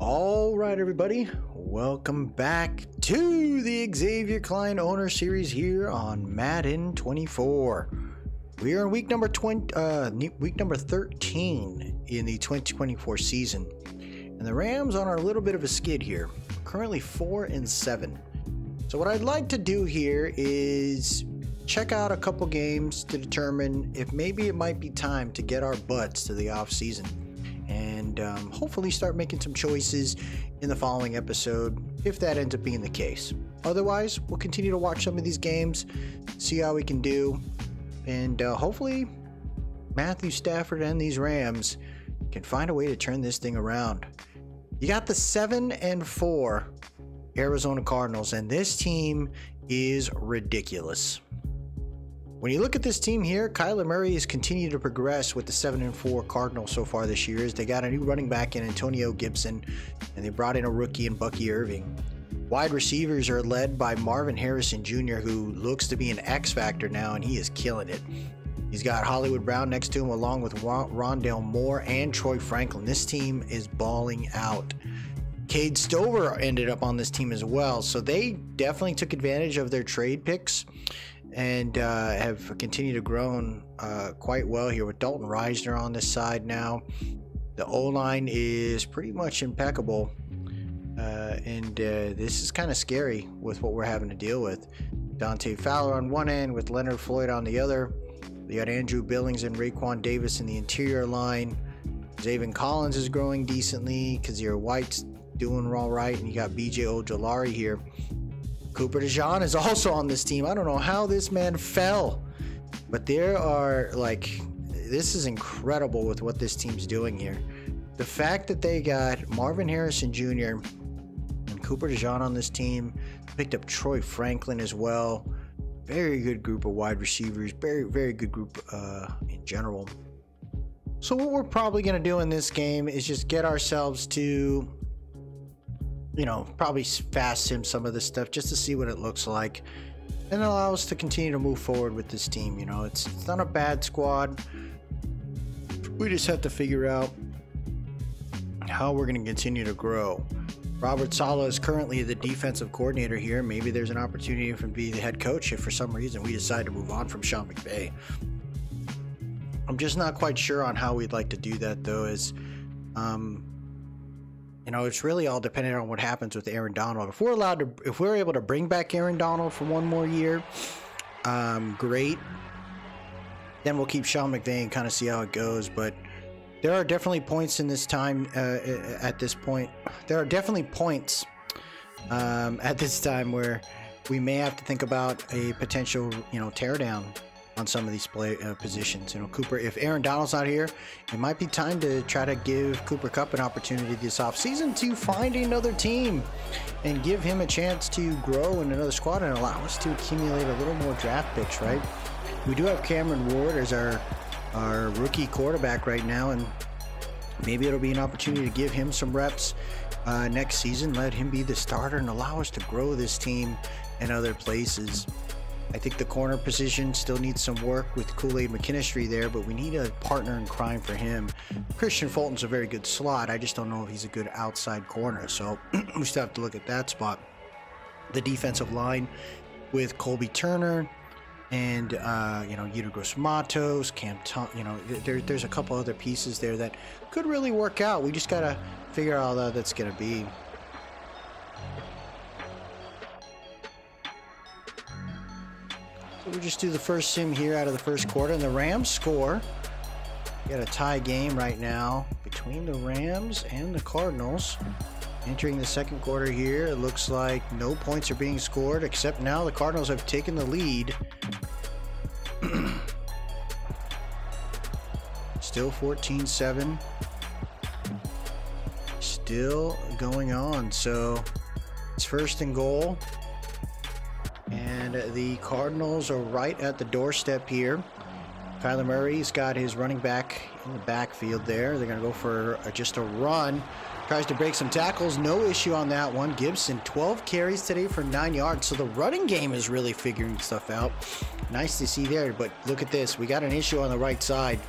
All right, everybody, welcome back to the Xavier Klein Owner Series here on Madden 24. We are in week number 13 in the 2024 season, and the Rams on a little bit of a skid here. Currently 4-7. So what I'd like to do here is check out a couple games to determine if maybe it might be time to get our butts to the off-season. And hopefully start making some choices in the following episode if that ends up being the case. Otherwise, we'll continue to watch some of these games, see how we can do, and hopefully Matthew Stafford and these Rams can find a way to turn this thing around. You got the 7-4 Arizona Cardinals, and this team is ridiculous. When you look at this team here, Kyler Murray has continued to progress with the 7-4 Cardinals so far this year. They got a new running back in Antonio Gibson, and they brought in a rookie in Bucky Irving. Wide receivers are led by Marvin Harrison Jr., who looks to be an X factor now, and he is killing it. He's got Hollywood Brown next to him, along with Rondale Moore and Troy Franklin. This team is balling out. Cade Stover ended up on this team as well, so they definitely took advantage of their trade picks and have continued to grow quite well here with Dalton Reisner on this side now. The O-line is pretty much impeccable, and this is kind of scary with what we're having to deal with. Dante Fowler on one end with Leonard Floyd on the other. We got Andrew Billings and Raekwon Davis in the interior line. Zaven Collins is growing decently. Kazir White's doing all right, and you got BJ Ojolari here. Cooper DeJean is also on this team. I don't know how this man fell, but there are this is incredible with what this team's doing here. The fact that they got Marvin Harrison Jr. and Cooper DeJean on this team, picked up Troy Franklin as well. Very good group of wide receivers. Very, very good group in general. So what we're probably going to do in this game is just get ourselves to, probably fast sim some of this stuff just to see what it looks like, and allow us to continue to move forward with this team. It's not a bad squad. We just have to figure out how we're going to continue to grow. Robert Saleh is currently the defensive coordinator here. Maybe there's an opportunity for him to be the head coach if for some reason we decide to move on from Sean McVay. I'm just not quite sure on how we'd like to do that, though, as it's really all dependent on what happens with Aaron Donald. If we're able to bring back Aaron Donald for one more year, great. Then we'll keep Sean McVay and kind of see how it goes. But there are definitely points in this time. At this point, there are definitely points at this time where we may have to think about a potential, teardown on some of these positions. Cooper, if Aaron Donald's not here, it might be time to try to give Cooper Kupp an opportunity this offseason to find another team and give him a chance to grow in another squad and allow us to accumulate a little more draft picks, right? We do have Cameron Ward as our rookie quarterback right now, and maybe it'll be an opportunity to give him some reps next season, let him be the starter, and allow us to grow this team in other places. I think the corner position still needs some work with Kool-Aid McKinstry there, but we need a partner in crime for him. Christian Fulton's a very good slot. I just don't know if he's a good outside corner, so we still have to look at that spot. The defensive line with Colby Turner and Yetur Gross-Matos, there's a couple other pieces there that could really work out. We just gotta figure out how that's gonna be. So we'll just do the first sim here out of the first quarter, and the Rams score. We got a tie game right now between the Rams and the Cardinals. Entering the second quarter here, it looks like no points are being scored, except now the Cardinals have taken the lead. Still 14-7. Still going on, so it's first and goal. And the Cardinals are right at the doorstep here. Kyler Murray's got his running back in the backfield there. They're going to go for just a run. Tries to break some tackles. No issue on that one. Gibson, 12 carries today for 9 yards. So the running game is really figuring stuff out. Nice to see there. But look at this. We got an issue on the right side.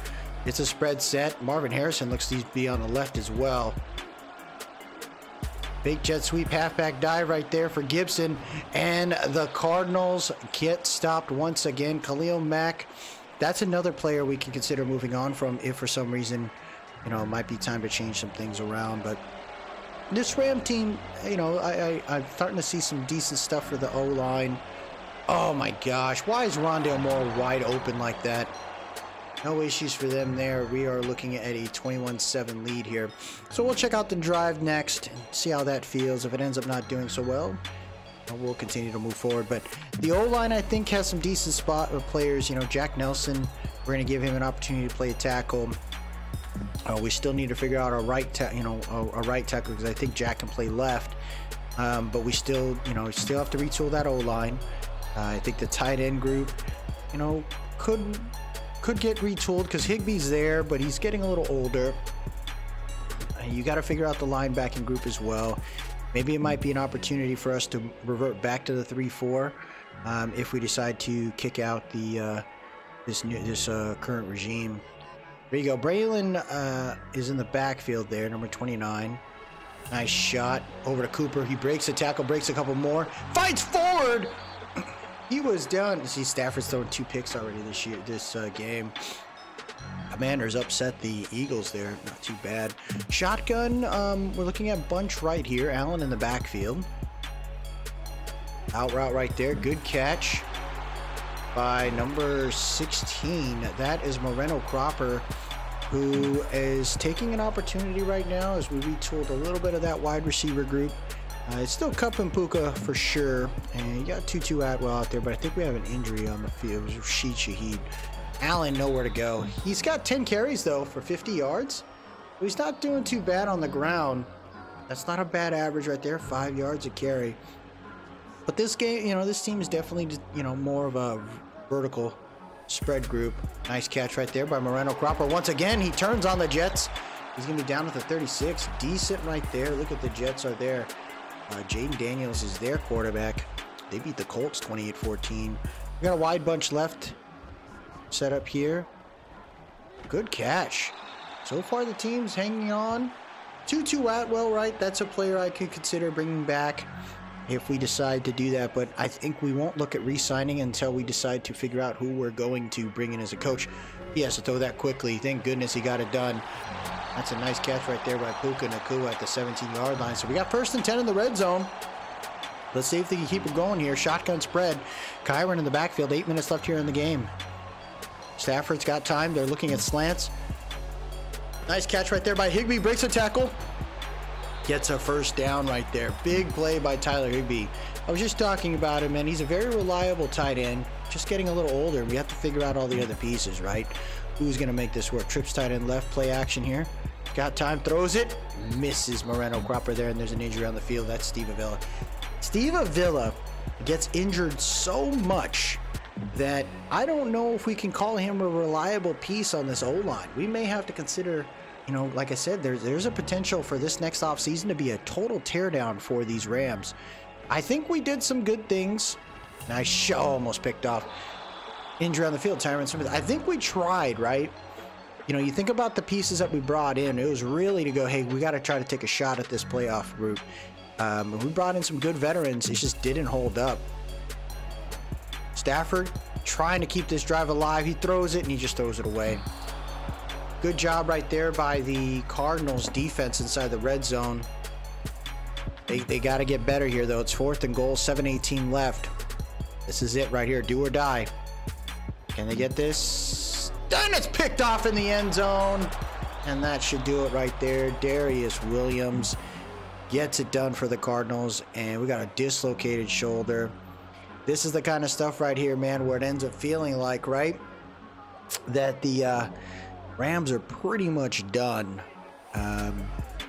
It's a spread set. Marvin Harrison looks to be on the left as well. Big jet sweep halfback dive right there for Gibson. And the Cardinals get stopped once again. Khalil Mack, that's another player we can consider moving on from if for some reason, you know, it might be time to change some things around. But this Ram team, you know, I'm starting to see some decent stuff for the O-line. Oh my gosh, why is Rondale Moore wide open like that? No issues for them there. We are looking at a 21-7 lead here. So we'll check out the drive next and see how that feels. If it ends up not doing so well, we'll continue to move forward. But the O-line, I think, has some decent spot players. You know, Jack Nelson, we're going to give him an opportunity to play a tackle. We still need to figure out a right tackle because I think Jack can play left. But we still, you know, still have to retool that O-line. I think the tight end group, you know, could get retooled because Higbee's there, but he's getting a little older. You got to figure out the linebacking group as well. Maybe it might be an opportunity for us to revert back to the 3-4 if we decide to kick out the this current regime. There you go. Braylon is in the backfield there, number 29. Nice shot over to Cooper. He breaks a tackle, breaks a couple more, fights forward. He was down. See, Stafford's thrown 2 picks already this game. Commanders upset the Eagles there. Not too bad. Shotgun, we're looking at bunch right here. Allen in the backfield. Out route right there. Good catch by number 16. That is Moreno Cropper, who is taking an opportunity right now as we retooled a little bit of that wide receiver group. It's still Cup and Puka for sure, and you got Tutu Atwell out there, but I think we have an injury on the field. It was Rashid Shaheed. Allen nowhere to go. He's got 10 carries though for 50 yards. He's not doing too bad on the ground. That's not a bad average right there, 5 yards a carry. But this game, you know, this team is definitely, you know, more of a vertical spread group. Nice catch right there by Moreno Cropper. Once again, he turns on the Jets. He's gonna be down at the 36. Decent right there. Look at the Jets are there. Jaden Daniels is their quarterback. They beat the Colts 28-14. We got a wide bunch left set up here. Good catch. So far the team's hanging on. Tutu Atwell, right? That's a player I could consider bringing back if we decide to do that, but I think we won't look at re-signing until we decide to figure out who we're going to bring in as a coach. He has to throw that quickly. Thank goodness he got it done. That's a nice catch right there by Puka Nacua at the 17-yard line. So we got 1st and 10 in the red zone. Let's see if they can keep it going here. Shotgun spread. Kyron in the backfield. 8 minutes left here in the game. Stafford's got time. They're looking at slants. Nice catch right there by Higbee. Breaks a tackle. Gets a 1st down right there. Big play by Tyler Higbee. I was just talking about him, and he's a very reliable tight end. Just getting a little older. We have to figure out all the other pieces, right? Who's going to make this work? Trips tight end left. Play action here. Got time. Throws it. Misses Moreno Cropper there, and there's an injury on the field. That's Steve Avila. Steve Avila gets injured so much that I don't know if we can call him a reliable piece on this O-line. We may have to consider, you know, like I said, there's a potential for this next offseason to be a total teardown for these Rams. I think we did some good things. Nice shot. Almost picked off. Injury on the field, Tyron Smith. I think we tried, right? You know, you think about the pieces that we brought in. It was really to go, hey, we got to try to take a shot at this playoff route. We brought in some good veterans. It just didn't hold up. Stafford trying to keep this drive alive. He throws it, and he just throws it away. Good job right there by the Cardinals defense inside the red zone. They got to get better here, though. It's 4th and goal, 7:18 left. This is it right here. Do or die. Can they get this? Then it's picked off in the end zone. And that should do it right there. Darius Williams gets it done for the Cardinals. And we got a dislocated shoulder. This is the kind of stuff right here, man, where it ends up feeling like, right, that the Rams are pretty much done.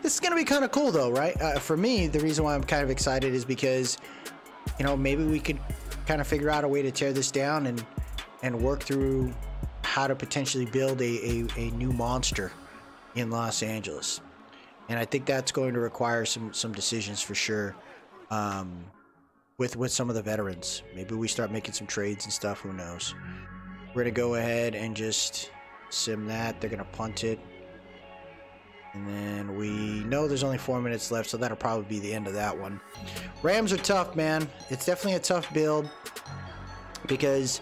This is going to be kind of cool, though, right? For me, the reason why I'm kind of excited is because, you know, maybe we could kind of figure out a way to tear this down and work through how to potentially build a new monster in Los Angeles. And I think that's going to require some decisions for sure with some of the veterans. Maybe we start making some trades and stuff. Who knows? We're going to go ahead and just sim that. They're going to punt it. And then we know there's only 4 minutes left, so that'll probably be the end of that one. Rams are tough, man. It's definitely a tough build because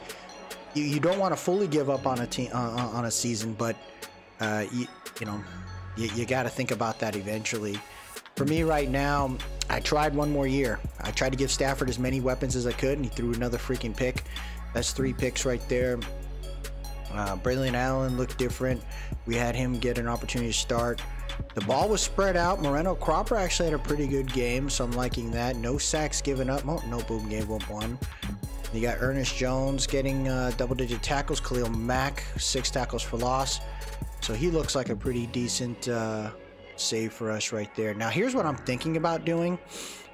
you don't want to fully give up on a team on a season, but you got to think about that eventually. For me right now, I tried one more year. I tried to give Stafford as many weapons as I could, and he threw another freaking pick. That's 3 picks right there. Braylon Allen looked different. We had him get an opportunity to start. The ball was spread out. Moreno Cropper actually had a pretty good game, so I'm liking that. No sacks given up. Oh, no, Boom gave up 1. You got Ernest Jones getting double-digit tackles. Khalil Mack, 6 tackles for loss. So he looks like a pretty decent save for us right there. Now, here's what I'm thinking about doing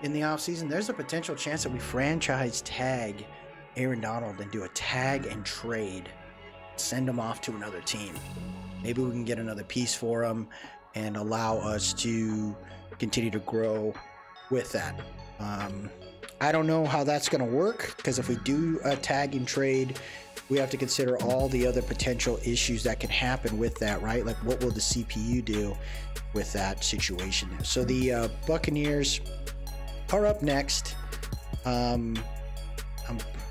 in the offseason. There's a potential chance that we franchise tag Aaron Donald and do a tag and trade. Send him off to another team. Maybe we can get another piece for him and allow us to continue to grow with that. I don't know how that's going to work, because if we do a tag and trade, we have to consider all the other potential issues that can happen with that, right? Like, what will the CPU do with that situation there? So the Buccaneers are up next. I'm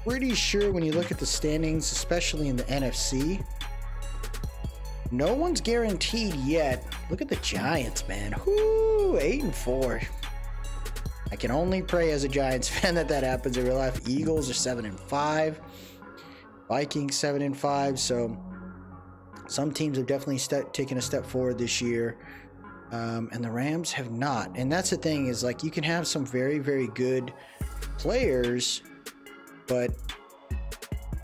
pretty sure when you look at the standings, especially in the NFC, no one's guaranteed yet. Look at the Giants, man. Whoo, 8-4. I can only pray as a Giants fan that happens in real life. Eagles are 7-5. Vikings 7-5. So some teams have definitely taken a step forward this year, and the Rams have not. And that's the thing, is like, you can have some very, very good players, but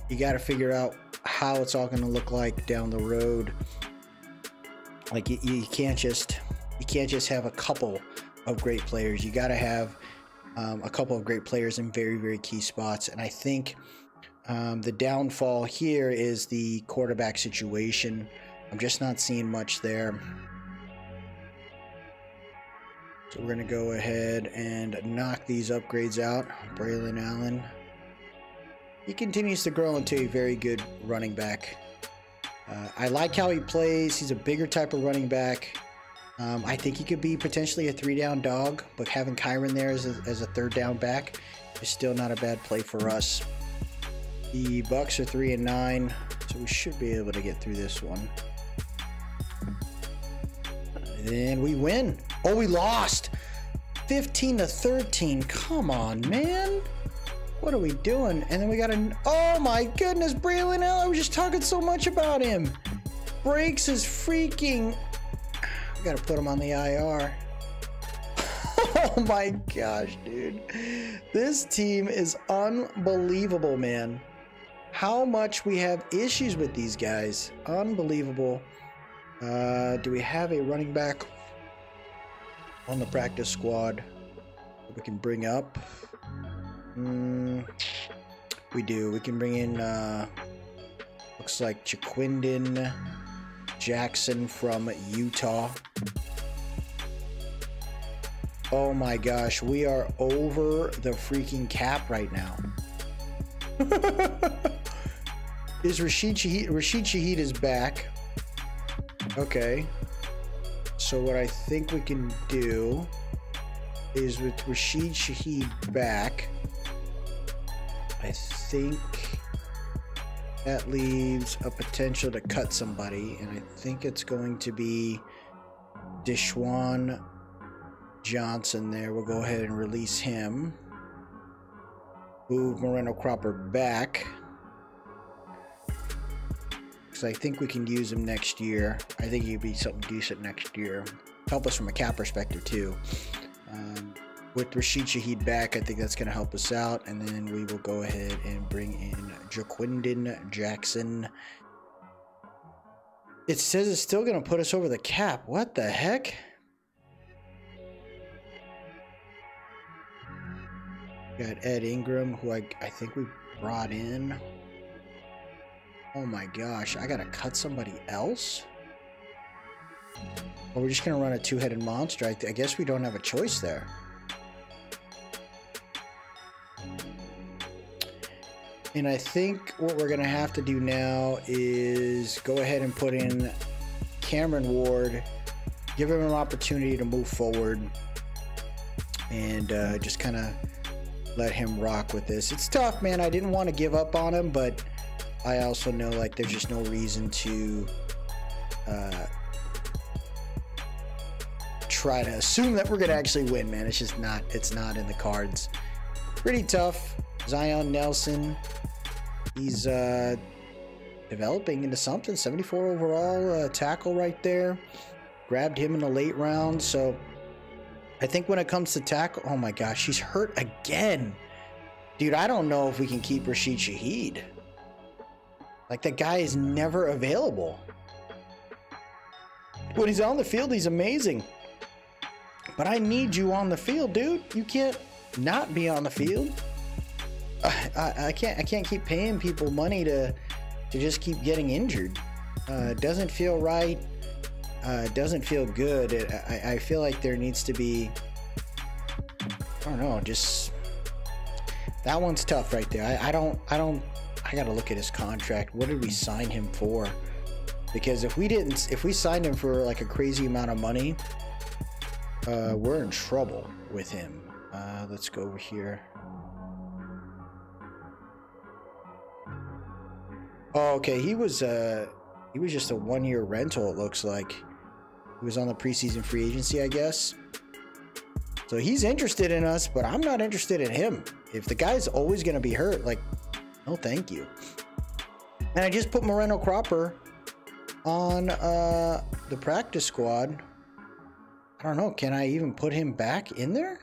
you got to figure out how it's all going to look like down the road. Like, you can't just have a couple of great players. You got to have a couple of great players in very, very key spots. And I think the downfall here is the quarterback situation. I'm just not seeing much there. So we're going to go ahead and knock these upgrades out. Braylon Allen, he continues to grow into a very good running back. I like how he plays. He's a bigger type of running back. I think he could be potentially a 3-down dog, but having Kyron there as a 3rd-down back is still not a bad play for us. The Bucks are 3-9, so we should be able to get through this one. And then we win. Oh, we lost 15-13. Come on, man. What are we doing? And then we got oh my goodness, Braylon Allen. I was just talking so much about him. Breaks his freaking... We gotta put him on the IR. Oh my gosh, dude. This team is unbelievable, man. How much we have issues with these guys. Unbelievable. Do we have a running back on the practice squad that we can bring up? We do. We can bring in, looks like Jaquindon Jackson from Utah. Oh my gosh, we are over the freaking cap right now. Is Rashid Shaheed is back. Okay. So what I think we can do is, with Rashid Shaheed back, I think that leaves a potential to cut somebody, and I think it's going to be Deshaun Johnson there. We'll go ahead and release him. Move Moreno Cropper back, because I think we can use him next year. I think he'd be something decent next year. Help us from a cap perspective too. With Rashid Shaheed back, I think that's going to help us out. And then we will go ahead and bring in Jaquindon Jackson. It says it's still going to put us over the cap. What the heck? Got Ed Ingram, who I think we brought in. Oh my gosh, I got to cut somebody else? Or we're just going to run a 2-headed monster. I guess we don't have a choice there. And I think what we're going to have to do now is go ahead and put in Cameron Ward give him an opportunity to move forward and just kind of let him rock with this. It's tough, man. I didn't want to give up on him, but I also know like there's just no reason to try to assume that we're gonna actually win, man. It's just not. It's not in the cards. Pretty tough. Zion Nelson. He's developing into something. 74 overall tackle right there. Grabbed him in the late round. So I think when it comes to tackle, oh my gosh, he's hurt again. Dude, I don't know if we can keep Rashid Shaheed. Like, that guy is never available. When he's on the field, he's amazing. But I need you on the field, dude. You can't not be on the field. I can't keep paying people money to just keep getting injured. It doesn't feel right. It doesn't feel good. I feel like there needs to be, I don't know, just that one's tough right there. I gotta look at his contract. What did we sign him for? Because if we signed him for like a crazy amount of money, we're in trouble with him. Let's go over here. Oh, okay. He was just a one-year rental, it looks like. He was on the preseason free agency, I guess. So he's interested in us, but I'm not interested in him. If the guy's always going to be hurt, like, no thank you. And I just put Moreno Cropper on the practice squad. I don't know. Can I even put him back in there?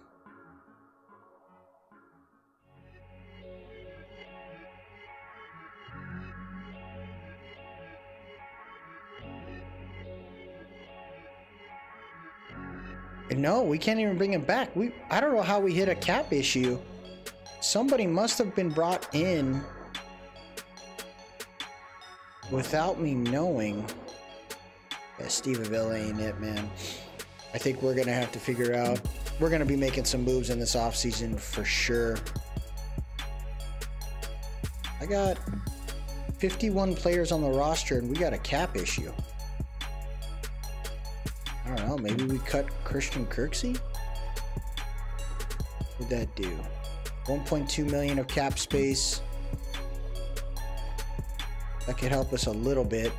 No, we can't even bring him back. I don't know how we hit a cap issue. Somebody must have been brought in without me knowing. Yeah, Steve Avila ain't it, man. I think we're gonna have to figure out. We're gonna be making some moves in this offseason for sure. I got 51 players on the roster and we got a cap issue. I don't know, maybe we cut Christian Kirksey? What'd that do? 1.2 million of cap space. That could help us a little bit.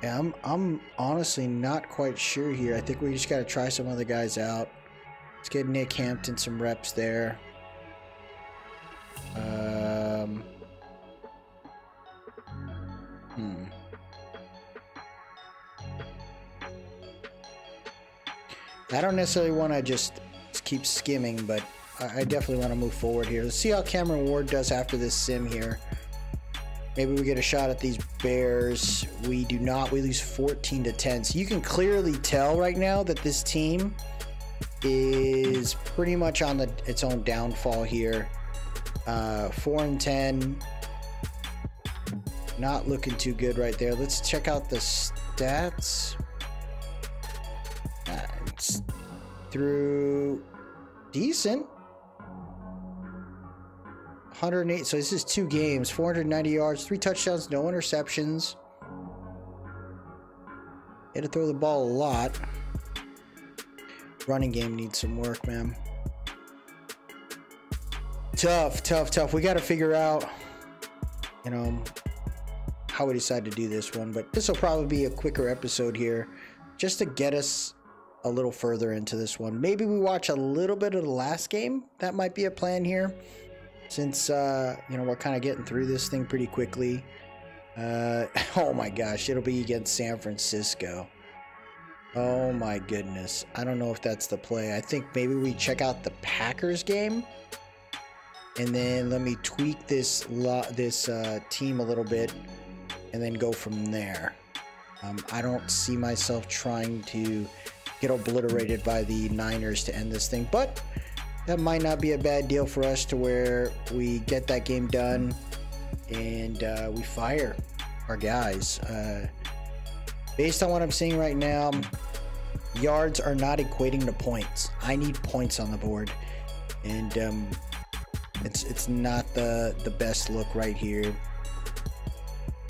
Yeah, I'm honestly not quite sure here. I think we just got to try some other guys out. Let's get Nick Hampton some reps there. I don't necessarily want to just keep skimming, but I definitely want to move forward here. Let's see how Cameron Ward does after this sim here. Maybe we get a shot at these Bears. We do not. We lose 14-10. So you can clearly tell right now that this team is pretty much on its own downfall here. 4-10. Not looking too good right there. Let's check out the stats. It's through decent. 108. So this is 2 games. 490 yards, 3 touchdowns, no interceptions. Had to throw the ball a lot. Running game needs some work, man. Tough. We got to figure out, you know, how we decide to do this one. But this will probably be a quicker episode here, just to get us a little further into this one. Maybe we watch a little bit of the last game. That might be a plan here, since you know, we're kind of getting through this thing pretty quickly. Oh my gosh, it'll be against San Francisco. Oh my goodness, I don't know if that's the play. I think maybe we check out the Packers game, and then let me tweak this team a little bit, and then go from there. I don't see myself trying to get obliterated by the Niners to end this thing, but that might not be a bad deal for us, to where we get that game done and we fire our guys. Based on what I'm seeing right now, yards are not equating to points. I need points on the board, and it's not the best look right here.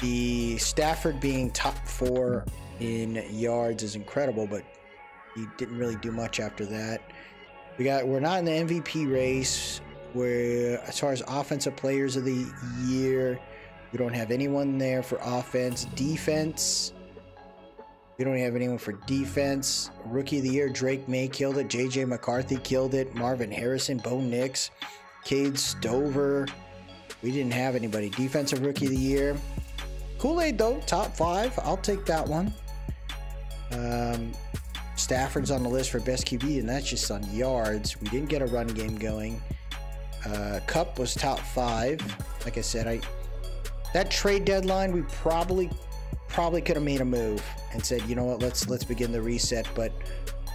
The Stafford being top 4 in yards is incredible, but he didn't really do much after that. We're not in the MVP race. Where as far as offensive players of the year, we don't have anyone there for offense. Defense, we don't have anyone for defense. Rookie of the year, Drake May killed it. JJ McCarthy killed it. Marvin Harrison, Bo Nix, Cade Stover. We didn't have anybody. Defensive rookie of the year, Kool-Aid though, top 5. I'll take that one. Stafford's on the list for best QB, and that's just on yards. We didn't get a run game going. Cup was top 5. Like I said, that trade deadline, we probably could have made a move and said, you know what, let's begin the reset. But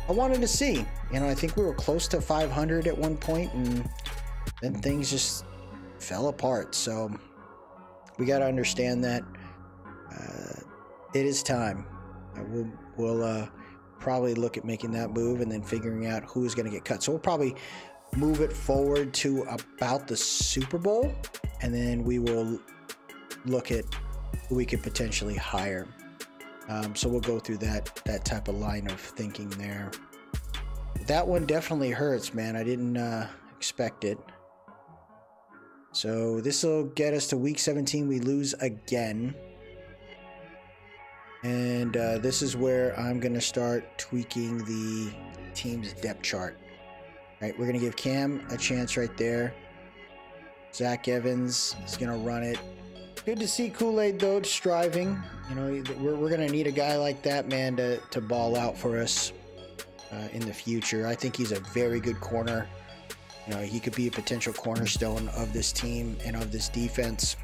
I wanted to see. You know, I think we were close to 500 at one point, and then things just fell apart. So we got to understand that it is time. We'll probably look at making that move and then figuring out who's going to get cut. So we'll probably move it forward to about the Super Bowl, and then we will look at who we could potentially hire. So we'll go through that type of line of thinking there. That one definitely hurts, man. I didn't expect it. So this will get us to week 17. We lose again. And this is where I'm going to start tweaking the team's depth chart. Right, we're going to give Cam a chance right there. Zach Evans is going to run it. Good to see Kool-Aid, though, striving. You know, we're going to need a guy like that, man, to ball out for us in the future. I think he's a very good corner. You know, he could be a potential cornerstone of this team and of this defense.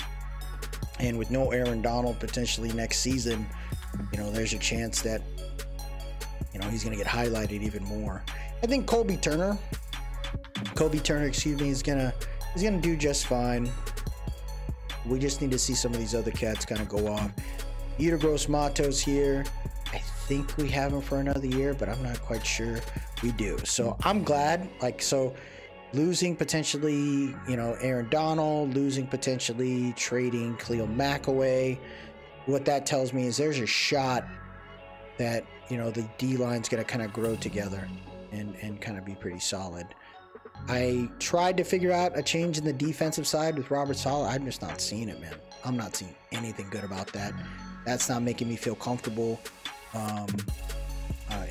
And with no Aaron Donald potentially next season, you know, there's a chance that, you know, he's going to get highlighted even more. I think Kobe Turner, excuse me, is gonna do just fine. We just need to see some of these other cats kind of go off. Ida Gross Matos here. I think we have him for another year, but I'm not quite sure we do. So I'm glad. Like, so losing potentially, you know, Aaron Donald, losing potentially trading Khalil Mack away. What that tells me is there's a shot that, you know, the D line's gonna kind of grow together and kind of be pretty solid. I tried to figure out a change in the defensive side with Robert Saleh. I'm just not seeing it, man. I'm not seeing anything good about that. That's not making me feel comfortable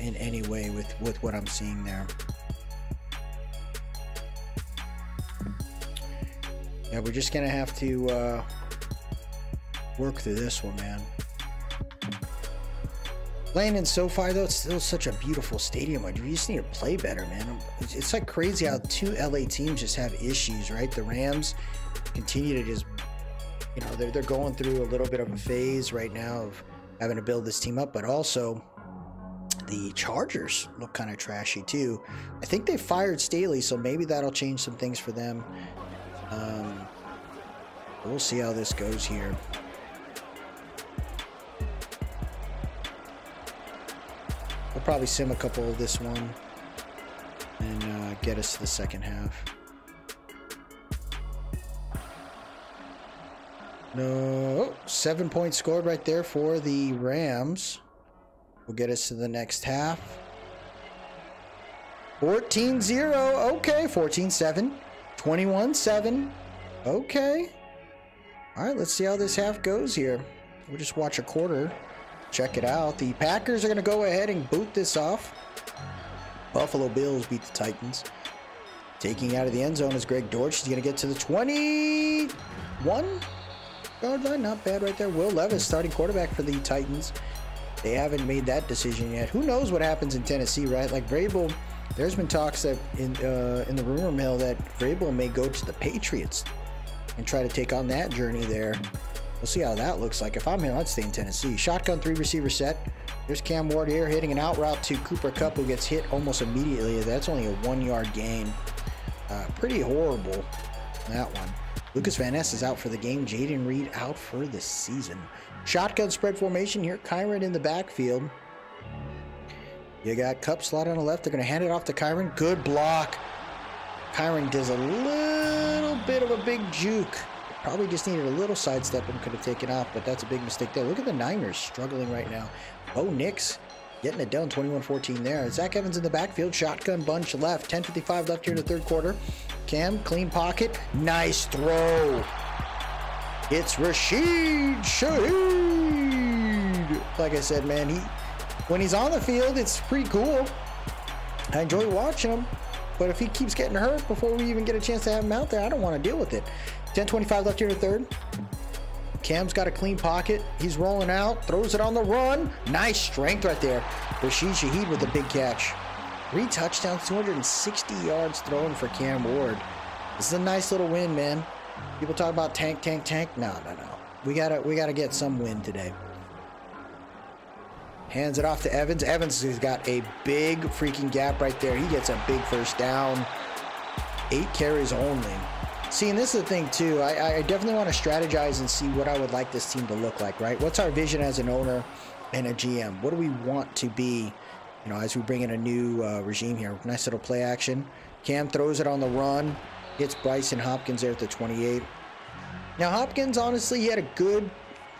in any way with what I'm seeing there. Yeah, we're just gonna have to work through this one, man. Playing in SoFi, though, it's still such a beautiful stadium. We just need to play better, man. It's like crazy how 2 LA teams just have issues, right? The Rams continue to just, you know, they're going through a little bit of a phase right now of having to build this team up, but also the Chargers look kind of trashy too. I think they fired Staley, so maybe that'll change some things for them. We'll see how this goes here. We'll probably sim a couple of this one and get us to the second half. No, 7 points scored right there for the Rams. Will get us to the next half. 14-0. Okay, 14-7. 21-7. Okay. All right, let's see how this half goes here. We'll just watch a quarter. Check it out. The Packers are going to go ahead and boot this off. Buffalo Bills beat the Titans. Taking out of the end zone is Greg Dortch. He's going to get to the 21 yard line. Not bad right there. Will Levis, starting quarterback for the Titans. They haven't made that decision yet. Who knows what happens in Tennessee, right? Like Vrabel, there's been talks that in the rumor mill that Vrabel may go to the Patriots and try to take on that journey there. We'll see how that looks like. If I'm him, I'd stay in Tennessee. Shotgun 3 receiver set. There's Cam Ward here hitting an out route to Cooper Kupp, who gets hit almost immediately. That's only a 1 yard gain. Pretty horrible, that one. Lucas Van Ness is out for the game. Jaden Reed out for the season. Shotgun spread formation here. Kyron in the backfield. You got Kupp slot on the left. They're going to hand it off to Kyron. Good block. Kyron does a little bit of a big juke Probably just needed a little sidestep and could have taken off, but that's a big mistake there. Look at the Niners struggling right now. Bo Nix getting it done, 21-14 there. Zach Evans in the backfield, shotgun bunch left, 10:55 left here in the third quarter. Cam, clean pocket, nice throw. It's Rashid Shaheed. Like I said, man, when he's on the field, it's pretty cool. I enjoy watching him, but if he keeps getting hurt before we even get a chance to have him out there, I don't want to deal with it. 10:25 left here in the third. Cam's got a clean pocket. He's rolling out, throws it on the run. Nice strength right there. Rashid Shaheed with a big catch. 3 touchdowns, 260 yards thrown for Cam Ward. This is a nice little win, man. People talk about tank. No. We gotta get some win today. Hands it off to Evans. Evans has got a big freaking gap right there. He gets a big first down. 8 carries only. See, and this is the thing too. I definitely want to strategize and see what I would like this team to look like, right? What's our vision as an owner and a GM? What do we want to be, you know, as we bring in a new regime here? Nice little play action. Cam throws it on the run. Hits Bryson Hopkins there at the 28. Now, Hopkins, honestly, he had a good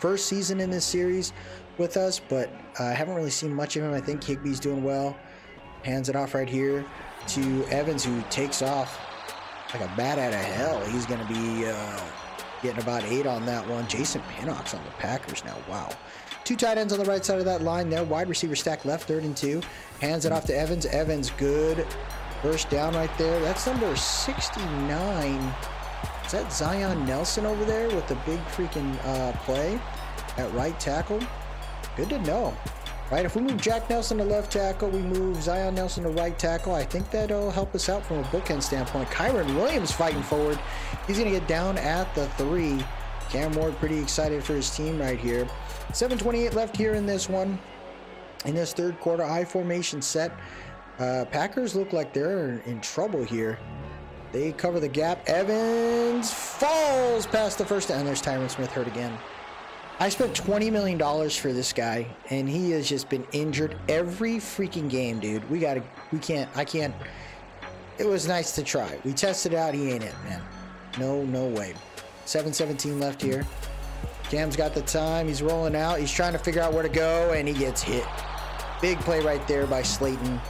first season in this series with us, but I haven't really seen much of him. I think Higbee's doing well. Hands it off right here to Evans, who takes off like a bat out of hell. He's going to be getting about 8 on that one. Jason Pinnock's on the Packers now. Wow. 2 tight ends on the right side of that line there. Wide receiver stack left, 3rd and 2. Hands it off to Evans. Evans, good first down right there. That's number 69. Is that Zion Nelson over there with the big freaking play at right tackle? Good to know. Right, if we move Jack Nelson to left tackle, we move Zion Nelson to right tackle. I think that'll help us out from a bookend standpoint. Kyron Williams fighting forward. He's going to get down at the 3. Cam Ward pretty excited for his team right here. 7:28 left here in this one. In this third quarter, I formation set. Packers look like they're in trouble here. They cover the gap. Evans falls past the first down. There's Tyron Smith hurt again. I spent $20 million for this guy, and he has just been injured every freaking game, dude. I can't. It was nice to try. We tested it out. He ain't it, man. No way. 7:17 left here. Cam's got the time. He's rolling out. He's trying to figure out where to go, and he gets hit. Big play right there by Slayton.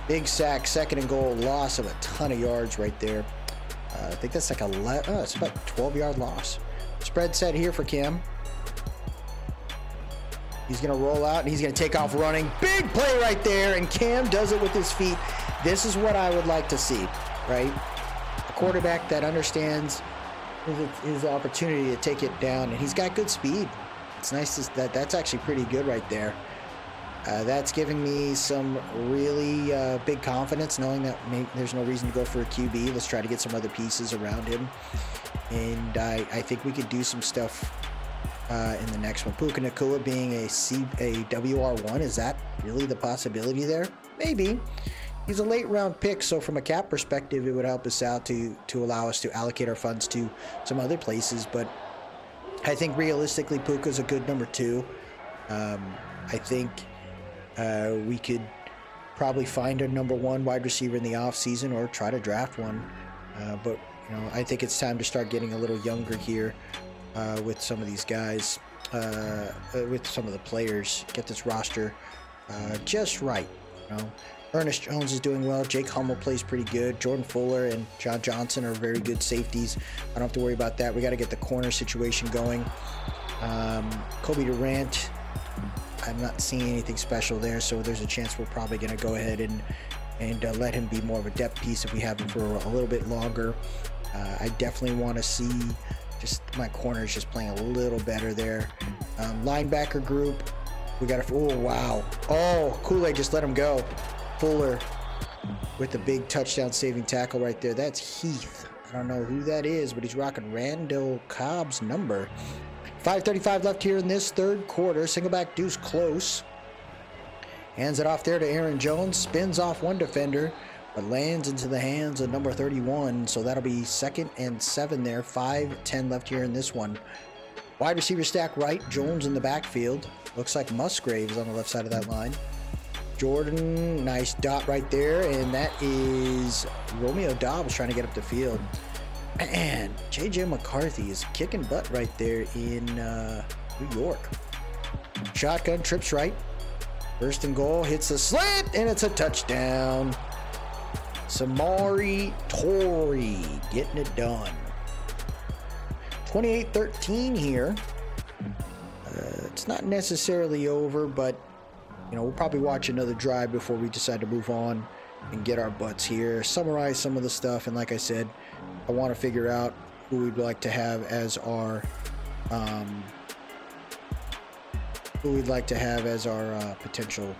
Big sack, 2nd and goal. Loss of a ton of yards right there. I think that's like it's about a 12-yard loss. Spread set here for Cam. He's going to roll out, and he's going to take off running. Big play right there, and Cam does it with his feet. This is what I would like to see, right? A quarterback that understands his opportunity to take it down, and he's got good speed. It's nice that's actually pretty good right there. That's giving me some really big confidence, knowing that there's no reason to go for a QB. Let's try to get some other pieces around him, and I think we could do some stuff in the next one. Puka Nacua being a WR1, is that really the possibility there? Maybe. He's a late round pick, so from a cap perspective, it would help us out to allow us to allocate our funds to some other places, but I think realistically, Puka's a good number 2. I think we could probably find a number 1 wide receiver in the offseason or try to draft one, but you know, I think it's time to start getting a little younger here. With some of these guys, with some of the players, get this roster just right. You know, Ernest Jones is doing well. Jake Hummel plays pretty good. Jordan Fuller and John Johnson are very good safeties. I don't have to worry about that. We got to get the corner situation going. Kobe Durant, I'm not seeing anything special there, so there's a chance we're probably going to go ahead and let him be more of a depth piece if we have him for a little bit longer. I definitely want to see just my corners just playing a little better there. Linebacker group, we got a, oh wow, oh, Kool-Aid just let him go. Fuller with the big touchdown saving tackle right there. That's Heath. I don't know who that is, but he's rocking Randall Cobb's number. 5:35 left here in this third quarter. Single back deuce close. Hands it off there to Aaron Jones. Spins off one defender, but lands into the hands of number 31. So that'll be 2nd and 7 there. 5:10 left here in this one. Wide receiver stack right. Jones in the backfield. Looks like Musgrave is on the left side of that line. Jordan, nice dot right there. And that is Romeo Dobbs trying to get up the field. Man, JJ McCarthy is kicking butt right there in New York. Shotgun, trips right. First and goal, hits the slant, and it's a touchdown. Samori Torrey getting it done. 28-13 here. It's not necessarily over, but you know, we'll probably watch another drive before we decide to move on and get our butts here. Summarize some of the stuff, and like I said, I want to figure out who we'd like to have as our potential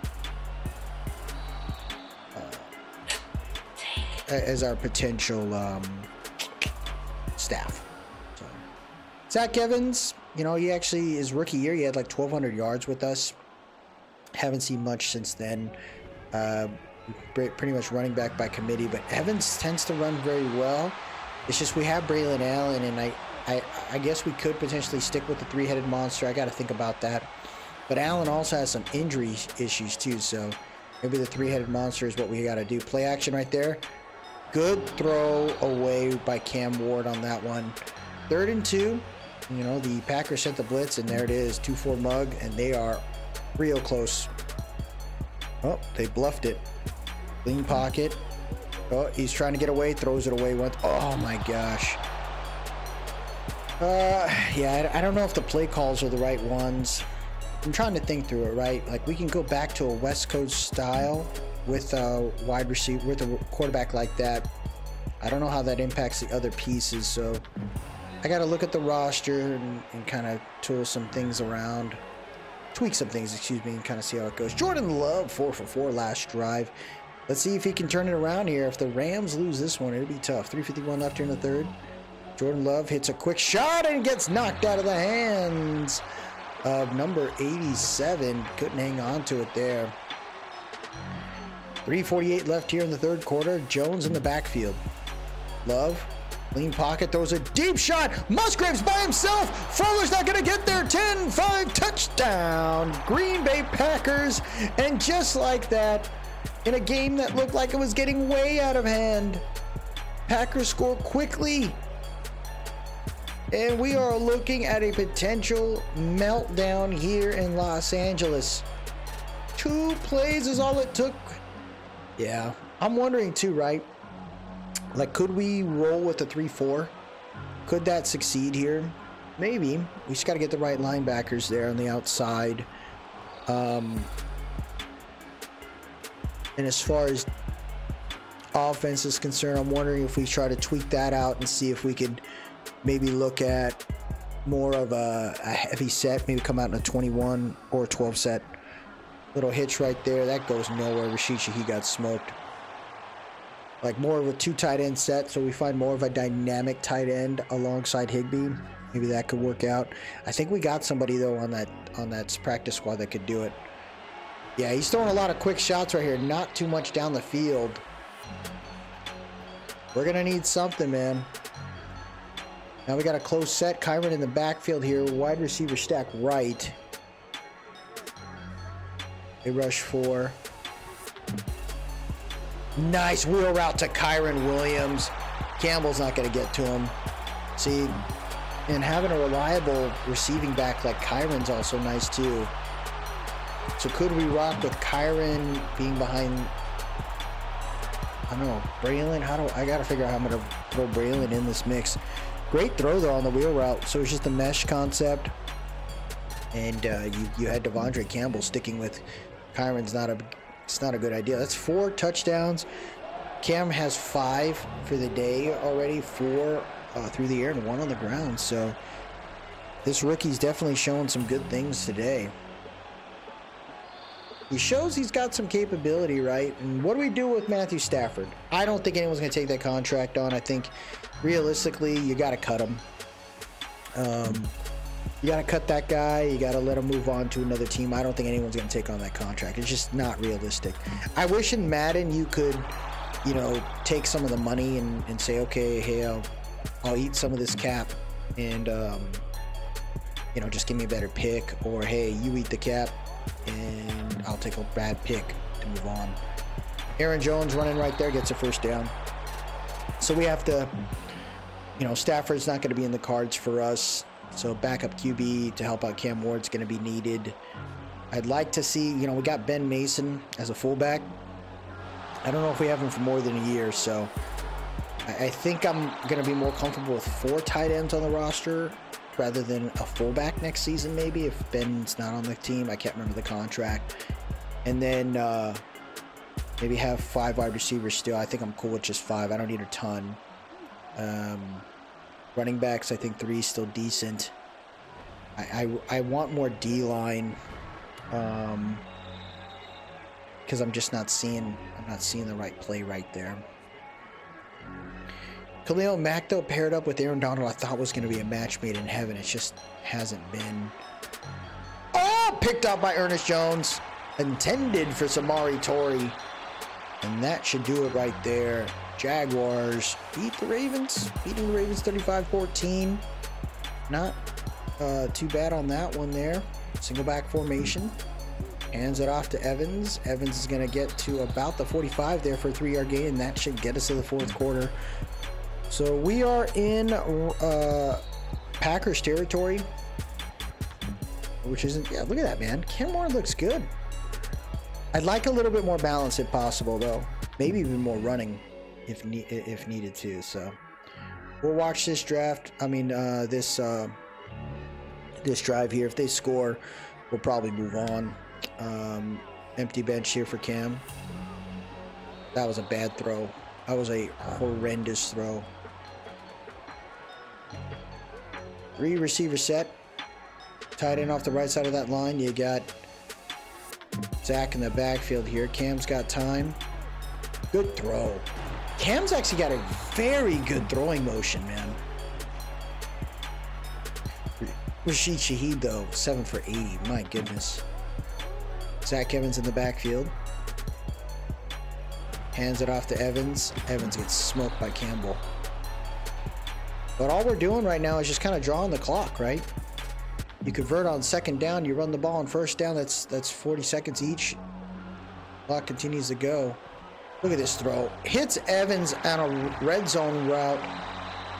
staff. So, Zach Evans, you know, he actually, his rookie year, he had like 1,200 yards with us. Haven't seen much since then. Pretty much running back by committee, but Evans tends to run very well. It's just we have Braylon Allen, and I guess we could potentially stick with the three-headed monster. I got to think about that. But Allen also has some injury issues too, so maybe the three-headed monster is what we got to do. Play action right there. Good throw away by Cam Ward on that one. 3rd and 2. You know, the Packers sent the blitz, and there it is, 2-4 mug, and they are real close. Oh, they bluffed it. Clean pocket. Oh, he's trying to get away, throws it away. Oh my gosh. Yeah, I don't know if the play calls are the right ones. I'm trying to think through it, right? Like, we can go back to a West Coast style with a wide receiver, with a quarterback like that. I don't know how that impacts the other pieces, so I got to look at the roster and kind of tool some things around. Tweak some things, excuse me, and kind of see how it goes. Jordan Love, 4 for 4 last drive. Let's see if he can turn it around here. If the Rams lose this one, it'll be tough. 3:51 left here in the third. Jordan Love hits a quick shot and gets knocked out of the hands of number 87. Couldn't hang on to it there. 3:48 left here in the third quarter. Jones in the backfield. Love, clean pocket, throws a deep shot. Musgrave's by himself. Fuller's not going to get there. 10-5 touchdown. Green Bay Packers. And just like that, in a game that looked like it was getting way out of hand, Packers score quickly. And we are looking at a potential meltdown here in Los Angeles. 2 plays is all it took. Yeah, I'm wondering too, right? Like, could we roll with the 3-4? Could that succeed here? Maybe. We just got to get the right linebackers there on the outside. And as far as offense is concerned, I'm wondering if we try to tweak that out and see if we could maybe look at more of a heavy set, maybe come out in a 21 or 12 set. Little hitch right there. That goes nowhere. Rashica, he got smoked. Like more of a 2 tight end set, so we find more of a dynamic tight end alongside Higbee. Maybe that could work out. I think we got somebody though on that practice squad that could do it. Yeah, he's throwing a lot of quick shots right here. Not too much down the field. We're gonna need something, man. Now we got a close set. Kyron in the backfield here. Wide receiver stack right. They rush 4. Nice wheel route to Kyron Williams. Campbell's not going to get to him. See, and having a reliable receiving back like Kyron's also nice too. So could we rock with Kyron being behind, I don't know, Braylon? I got to figure out how I'm going to throw Braylon in this mix. Great throw though on the wheel route. So it's just a mesh concept. And you had Devondre Campbell sticking with Kyron's it's not a good idea. That's 4 touchdowns. Cam has 5 for the day already, 4 through the air and 1 on the ground. So this rookie's definitely showing some good things today. He shows he's got some capability, right? And what do we do with Matthew Stafford? I don't think anyone's going to take that contract on. I think realistically, you got to cut him. You got to cut that guy. You got to let him move on to another team. I don't think anyone's going to take on that contract. It's just not realistic. I wish in Madden you could, you know, take some of the money and say, okay, hey, I'll eat some of this cap and, you know, just give me a better pick. Or, hey, you eat the cap and I'll take a bad pick to move on. Aaron Jones running right there gets a first down. So we have to You know, Stafford's not going to be in the cards for us. So backup QB to help out Cam Ward's going to be needed. I'd like to see, you know, we got Ben Mason as a fullback. I don't know if we have him for more than a year, so I think I'm going to be more comfortable with 4 tight ends on the roster rather than a fullback next season, maybe, if Ben's not on the team. I can't remember the contract. And then maybe have 5 wide receivers still. I think I'm cool with just 5. I don't need a ton. Running backs, I think 3 is still decent. I want more D-line. Because I'm just not seeing the right play right there. Khalil Mack, though, paired up with Aaron Donald, I thought was going to be a match made in heaven. It just hasn't been. Oh, picked up by Ernest Jones. Intended for Samari Torrey. And that should do it right there. Jaguars beat the Ravens. Beating the Ravens 35-14. Not too bad on that one there. Single back formation. Hands it off to Evans. Evans is going to get to about the 45 there for a 3-yard gain, and that should get us to the 4th quarter. So we are in Packers territory, which isn't, yeah, look at that, man. Cam Ward looks good. I'd like a little bit more balance if possible, though. Maybe even more running if needed to. So we'll watch this draft. I mean, this drive here. If they score, we'll probably move on. Empty bench here for Cam. That was a bad throw. That was a horrendous throw. 3 receiver set. Tight end off the right side of that line. You got Zach in the backfield here. Cam's got time. Good throw. Cam's actually got a very good throwing motion, man. Rashid Shaheed, though, 7 for 80. My goodness. Zach Evans in the backfield. Hands it off to Evans. Evans gets smoked by Campbell. But all we're doing right now is just kind of drawing the clock, right? You convert on 2nd down, you run the ball on 1st down, that's 40 seconds each. Clock continues to go. Look at this throw. Hits Evans on a red zone route,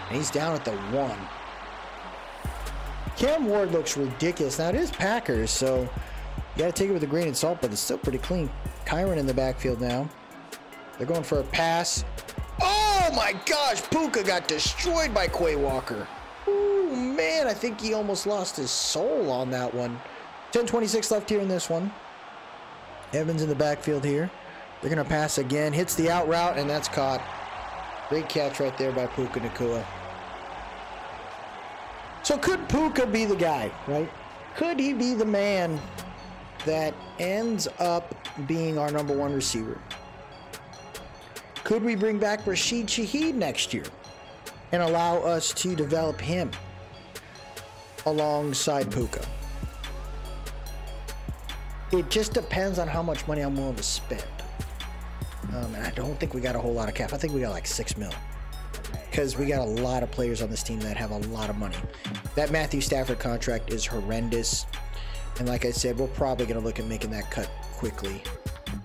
and he's down at the 1. Cam Ward looks ridiculous. Now, it is Packers, so you got to take it with a grain of salt, but it's still pretty clean. Kyron in the backfield now. They're going for a pass. Oh, my gosh. Puka got destroyed by Quay Walker. Ooh, man, I think he almost lost his soul on that one. 10:26 left here in this one. Evans in the backfield here. They're going to pass again. Hits the out route, and that's caught. Great catch right there by Puka Nacua. So could Puka be the guy, right? Could he be the man that ends up being our #1 receiver? Could we bring back Rashid Shaheed next year and allow us to develop him alongside Puka? It just depends on how much money I'm willing to spend. And I don't think we got a whole lot of cap. I think we got like $6 million. Because we got a lot of players on this team that have a lot of money. That Matthew Stafford contract is horrendous. And like I said, we're probably going to look at making that cut quickly.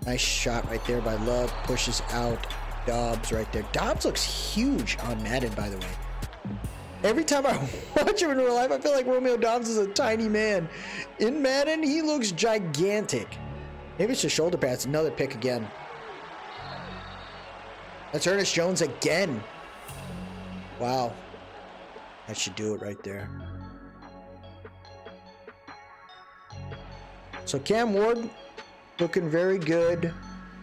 Nice shot right there by Love. Pushes out Dobbs right there. Dobbs looks huge on Madden, by the way. Every time I watch him in real life, I feel like Romeo Dobbs is a tiny man. In Madden, he looks gigantic. Maybe it's just shoulder pads. Another pick again. That's Ernest Jones again. Wow. That should do it right there. So Cam Ward looking very good.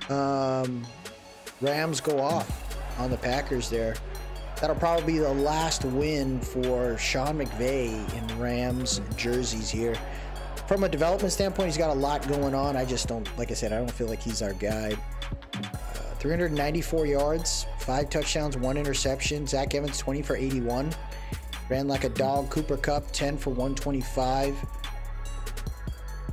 Rams go off on the Packers there. That'll probably be the last win for Sean McVay in Rams jerseys here. From a development standpoint, he's got a lot going on. I just don't, like I said, I don't feel like he's our guy. 394 yards, 5 touchdowns, 1 interception. Zach Evans, 20 for 81. Ran like a dog. Cooper Kupp, 10 for 125.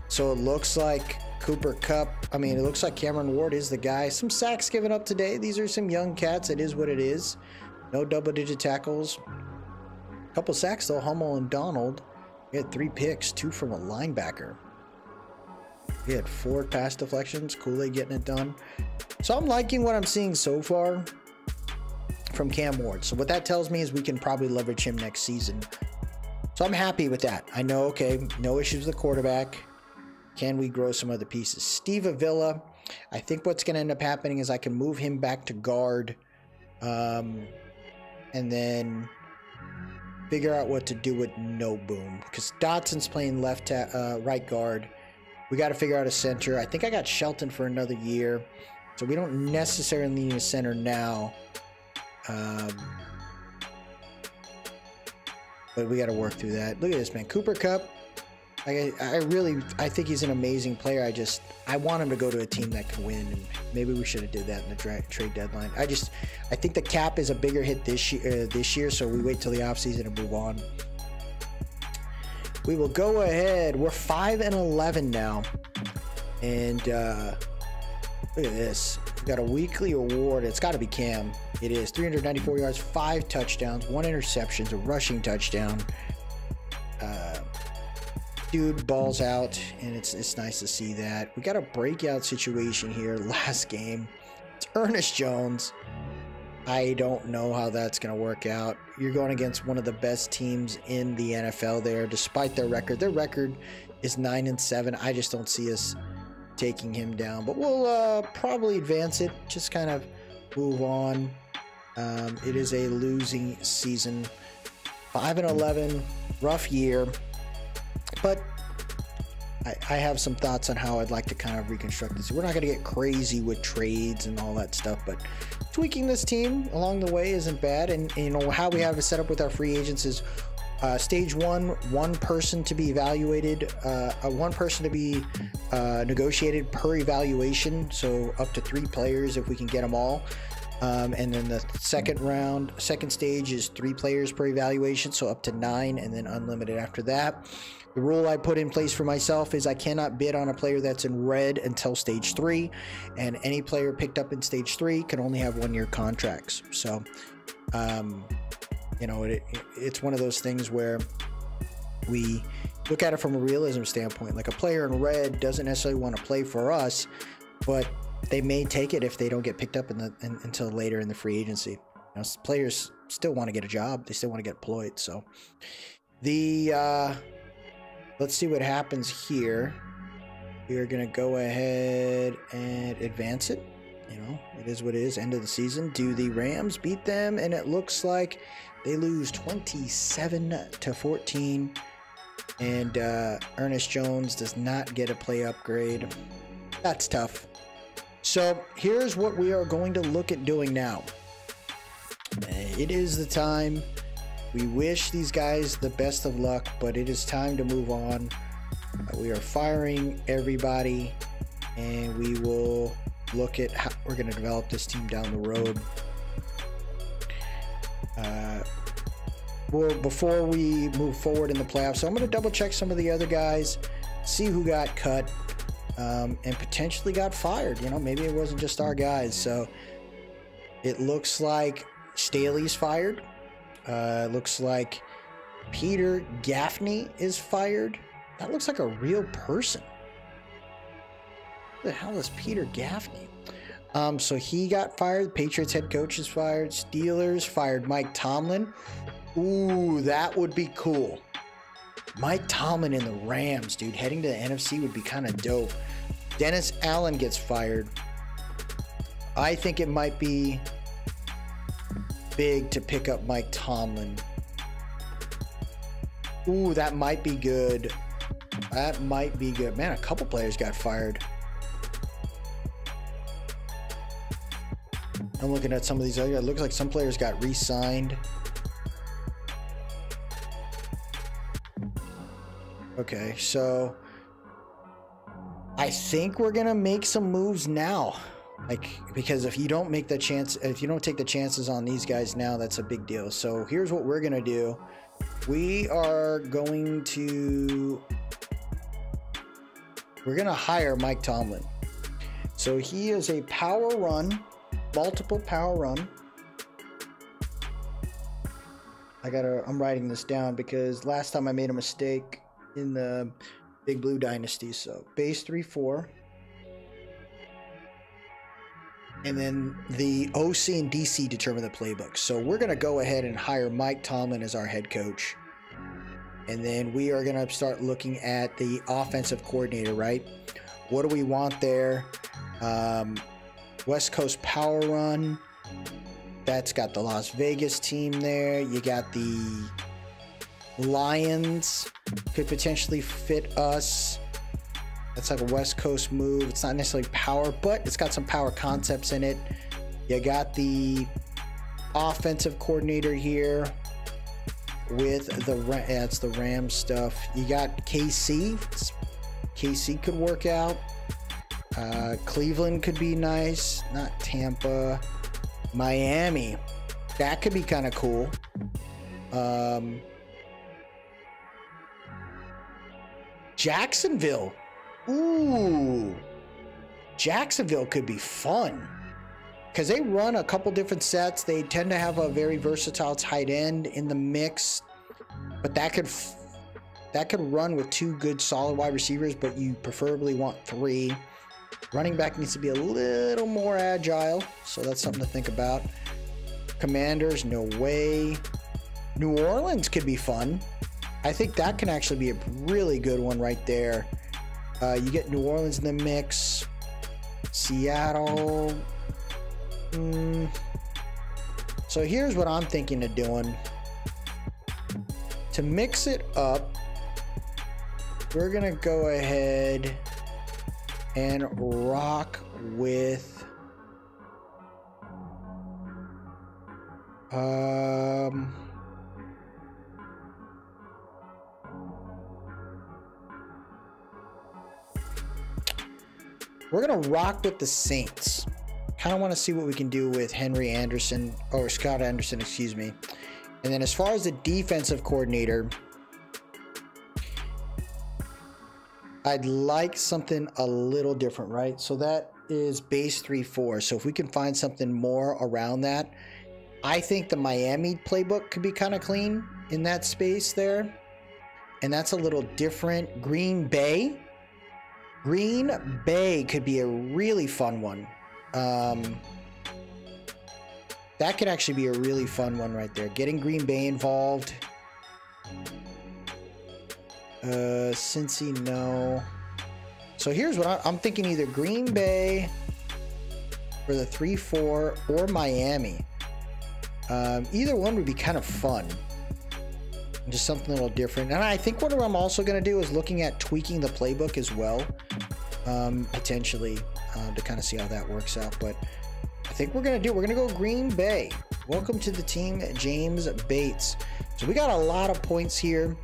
So it looks like Cooper Kupp, it looks like Cameron Ward is the guy. Some sacks given up today. These are some young cats. It is what it is. No double-digit tackles. A couple sacks, though. Hummel and Donald. We had 3 picks, 2 from a linebacker. We had 4 pass deflections. Kool-Aid getting it done. So I'm liking what I'm seeing so far from Cam Ward. So what that tells me is we can probably leverage him next season. So I'm happy with that. I know, okay, no issues with the quarterback. Can we grow some other pieces? Steve Avila, I think what's going to end up happening is I can move him back to guard, and then figure out what to do with No Boom, because Dotson's playing right guard. We got to figure out a center. I think I got Shelton for another year, so we don't necessarily need a center now. But we got to work through that. Look at this, man. Cooper Kupp. I think he's an amazing player. I want him to go to a team that can win, and maybe we should have did that in the trade deadline. I think the cap is a bigger hit this year, so we wait till the offseason and move on. We will go ahead. We're 5-11 now, and look at this. We got a weekly award. It's got to be Cam. It is 394 yards, 5 touchdowns, 1 interception, a rushing touchdown. Dude balls out, and it's nice to see that. We got a breakout situation here last game. It's Ernest Jones. I don't know how that's going to work out. You're going against one of the best teams in the NFL there, despite their record. Their record is 9-7. I just don't see us taking him down, but we'll probably advance it. Just kind of move on. It is a losing season. 5-11, rough year. But I have some thoughts on how I'd like to kind of reconstruct this. We're not going to get crazy with trades and all that stuff, but tweaking this team along the way isn't bad. And you know how we have it set up with our free agents is stage one person to be evaluated, one person to be negotiated per evaluation. So up to 3 players if we can get them all. And then the second stage is 3 players per evaluation, so up to 9, and then unlimited after that. The rule I put in place for myself is I cannot bid on a player that's in red until stage 3, and any player picked up in stage 3 can only have 1-year contracts. So, you know, it's one of those things where we look at it from a realism standpoint. Like, a player in red doesn't necessarily want to play for us, but they may take it if they don't get picked up until later in the free agency. You know, players still want to get a job. They still want to get employed. So let's see what happens here. We are going to go ahead and advance it. You know, it is what it is. End of the season. Do the Rams beat them? And it looks like they lose 27-14. And Ernest Jones does not get a play upgrade. That's tough. So here's what we are going to look at doing now. It is the time. We wish these guys the best of luck, but it is time to move on. We are firing everybody, and we will look at how we're going to develop this team down the road. Well, before we move forward in the playoffs, so I'm going to double check some of the other guys, see who got cut. And potentially got fired. You know, maybe it wasn't just our guys. So it looks like Staley's fired. It looks like Peter Gaffney is fired. That looks like a real person. Who the hell is Peter Gaffney? So he got fired. The Patriots head coach is fired. Steelers fired Mike Tomlin. Ooh, that would be cool. Mike Tomlin in the Rams, dude, heading to the NFC would be kind of dope. Dennis Allen gets fired. I think it might be big to pick up Mike Tomlin. Ooh, that might be good. That might be good. Man, a couple players got fired. I'm looking at some of these other guys. It looks like some players got re-signed. Okay, so I think we're gonna make some moves now, because if you don't take the chances on these guys now, that's a big deal. So here's what we're gonna do. We're gonna hire Mike Tomlin. So he is a power run, multiple power run. I'm writing this down because last time I made a mistake in the Big Blue Dynasty. So base 3-4. And then the OC and DC determine the playbook. So we're going to go ahead and hire Mike Tomlin as our head coach. And then we are going to start looking at the offensive coordinator, right? What do we want there? West Coast Power Run. That's got the Las Vegas team there. You got the Lions. Could potentially fit us. That's like a West Coast move. It's not necessarily power, but it's got some power concepts in it. You got the offensive coordinator here with it's the Rams stuff. You got KC. KC could work out. Cleveland could be nice. Not Tampa. Miami. That could be kind of cool. Jacksonville. Ooh, Jacksonville could be fun because they run a couple different sets. They tend to have a very versatile tight end in the mix, but that could run with 2 good solid wide receivers, but you preferably want 3. Running back needs to be a little more agile, so that's something to think about. Commanders, no way. New Orleans could be fun. I think that can actually be a really good one right there. You get New Orleans in the mix. Seattle. So here's what I'm thinking of doing. To mix it up, we're going to go ahead and rock with... we're going to rock with the Saints. Kind of want to see what we can do with Henry Anderson, or Scott Anderson, excuse me. And then as far as the defensive coordinator, I'd like something a little different, right? So that is base 3-4. So if we can find something more around that, I think the Miami playbook could be kind of clean in that space there. And that's a little different. Green Bay could be a really fun one. That could actually be a really fun one right there. Getting Green Bay involved. Cincy, no. So here's what I'm thinking: either Green Bay for the 3-4 or Miami. Either one would be kind of fun. Just something a little different. And I think what I'm also going to do is looking at tweaking the playbook as well, potentially, to kind of see how that works out. But I think we're going to go Green Bay. Welcome to the team, James Bates. So we got a lot of points here.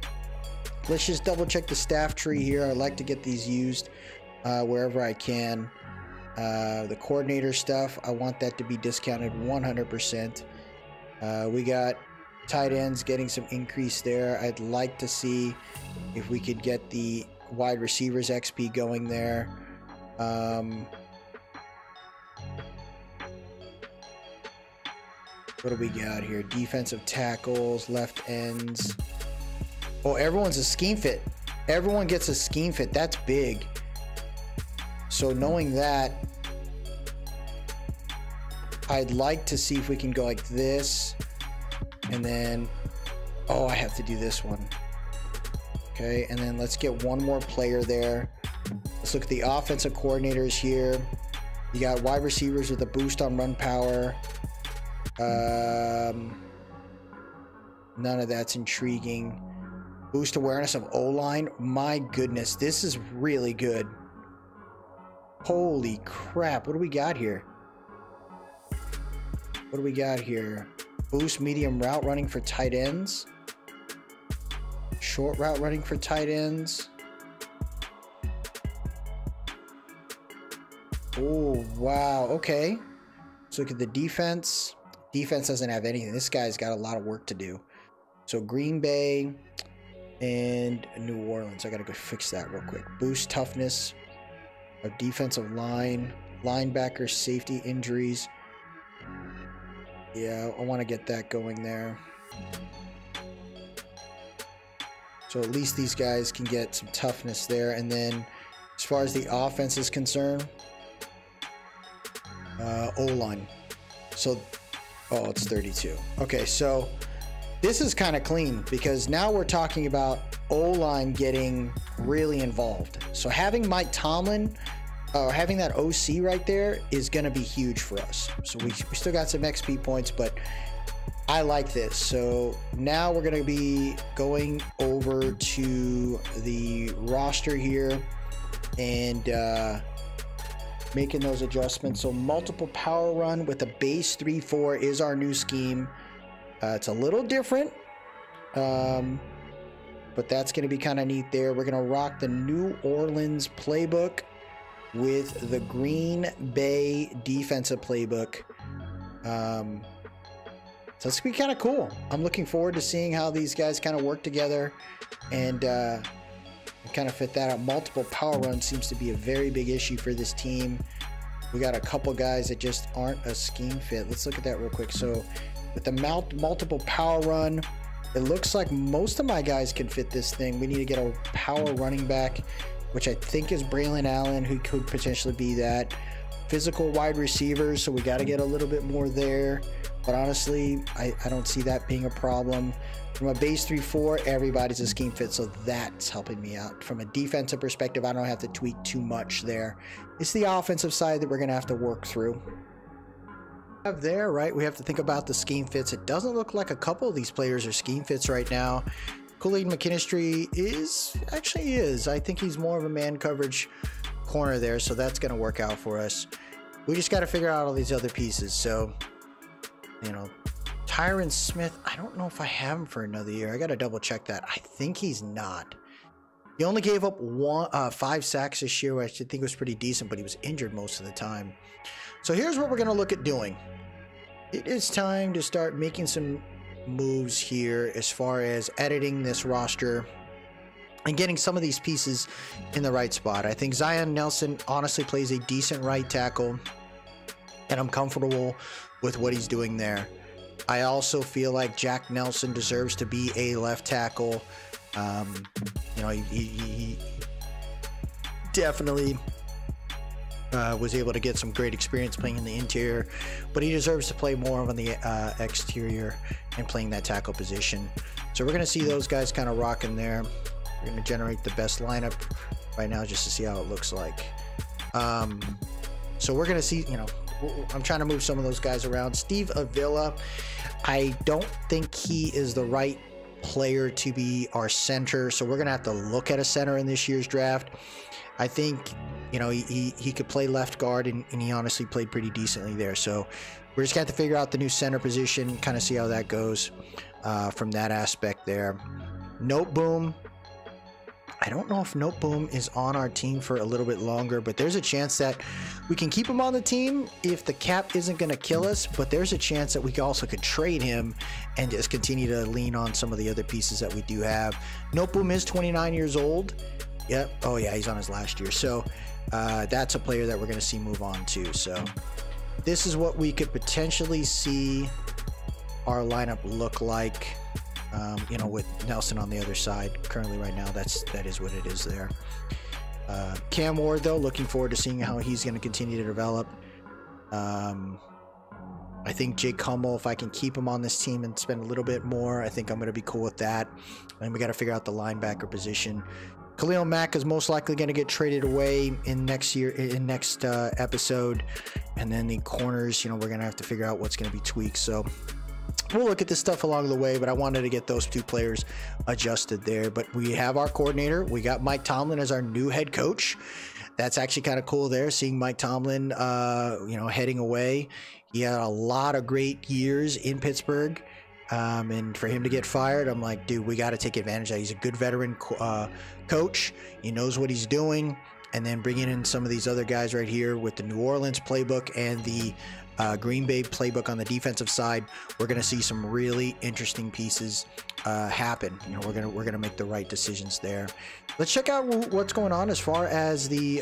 Let's just double check the staff tree here. I like to get these used wherever I can. The coordinator stuff, I want that to be discounted 100%. We got tight ends getting some increase there. I'd like to see if we could get the wide receivers XP going there. What do we got here? Defensive tackles, left ends. Oh, everyone's a scheme fit. Everyone gets a scheme fit. That's big. So knowing that, I'd like to see if we can go like this. And then, oh, I have to do this one. Okay, and then let's get one more player there. Let's look at the offensive coordinators here. You got wide receivers with a boost on run power. None of that's intriguing. Boost awareness of O-line. My goodness, this is really good. Holy crap, what do we got here? What do we got here? Boost medium route running for tight ends. Short route running for tight ends. Oh, wow. Okay. Let's look at the defense. Defense doesn't have anything. This guy's got a lot of work to do. So Green Bay and New Orleans. I got to go fix that real quick. Boost toughness of defensive line. Linebacker safety injuries. Yeah, I want to get that going there. So at least these guys can get some toughness there. And then as far as the offense is concerned, O-line. So, oh, it's 32. Okay, so this is kind of clean because now we're talking about O-line getting really involved. So having Mike Tomlin, having that OC right there is going to be huge for us. So we still got some XP points, but I like this. So now we're going to be going over to the roster here and making those adjustments. So multiple power run with a base 3-4 is our new scheme. It's a little different, but that's going to be kind of neat there. We're going to rock the New Orleans playbook with the Green Bay defensive playbook. So it's going to be kind of cool. I'm looking forward to seeing how these guys kind of work together and kind of fit that out. Multiple power runs seems to be a very big issue for this team. We got a couple guys that just aren't a scheme fit. Let's look at that real quick. So with the multiple power run, it looks like most of my guys can fit this thing. We need to get a power running back, which I think is Braylon Allen, who could potentially be that. Physical wide receivers, so we got to get a little bit more there. But honestly, I don't see that being a problem. From a base 3-4, everybody's a scheme fit, so that's helping me out. From a defensive perspective, I don't have to tweak too much there. It's the offensive side that we're going to have to work through. There, right, we have to think about the scheme fits. It doesn't look like a couple of these players are scheme fits right now. Kool-Aid McKinstry actually is. I think he's more of a man coverage corner there, so that's going to work out for us. We just got to figure out all these other pieces. So, you know, Tyron Smith, I don't know if I have him for another year. I got to double check that. I think he's not. He only gave up 5 sacks this year, which I think was pretty decent, but he was injured most of the time. So here's what we're going to look at doing. It is time to start making some moves here as far as editing this roster and getting some of these pieces in the right spot. I think Zion Nelson honestly plays a decent right tackle, and I'm comfortable with what he's doing there. I also feel like Jack Nelson deserves to be a left tackle. You know, he definitely was able to get some great experience playing in the interior, but he deserves to play more on the exterior and playing that tackle position. So we're going to see those guys kind of rocking there. We're going to generate the best lineup right now just to see how it looks like. So we're going to see, you know, I'm trying to move some of those guys around. Steve Avila, I don't think he is the right player to be our center, so we're going to have to look at a center in this year's draft. I think, you know, he could play left guard, and he honestly played pretty decently there. So we're just going to have to figure out the new center position, kind of see how that goes from that aspect there. Note Boom. I don't know if Note Boom is on our team for a little bit longer, but there's a chance that we can keep him on the team if the cap isn't going to kill us, but there's a chance that we also could trade him and just continue to lean on some of the other pieces that we do have. Note Boom is 29 years old. Yep. Oh yeah, he's on his last year. So that's a player that we're going to see move on too. So this is what we could potentially see our lineup look like. You know, with Nelson on the other side currently right now, that is what it is there. Cam Ward, though, looking forward to seeing how he's going to continue to develop. I think Jake Hummel, if I can keep him on this team and spend a little bit more, I think I'm going to be cool with that. And we got to figure out the linebacker position. Khalil Mack is most likely going to get traded away in next episode, and then the corners, you know, we're going to have to figure out what's going to be tweaked. So we'll look at this stuff along the way, but I wanted to get those two players adjusted there. But we have our coordinator. We got Mike Tomlin as our new head coach. That's actually kind of cool there, seeing Mike Tomlin, you know, heading away. He had a lot of great years in Pittsburgh. And for him to get fired, I'm like, dude, we got to take advantage of that. He's a good veteran coach. He knows what he's doing. And then bringing in some of these other guys right here with the New Orleans playbook and the Green Bay playbook on the defensive side, we're going to see some really interesting pieces happen. You know, we're gonna make the right decisions there. Let's check out what's going on as far as the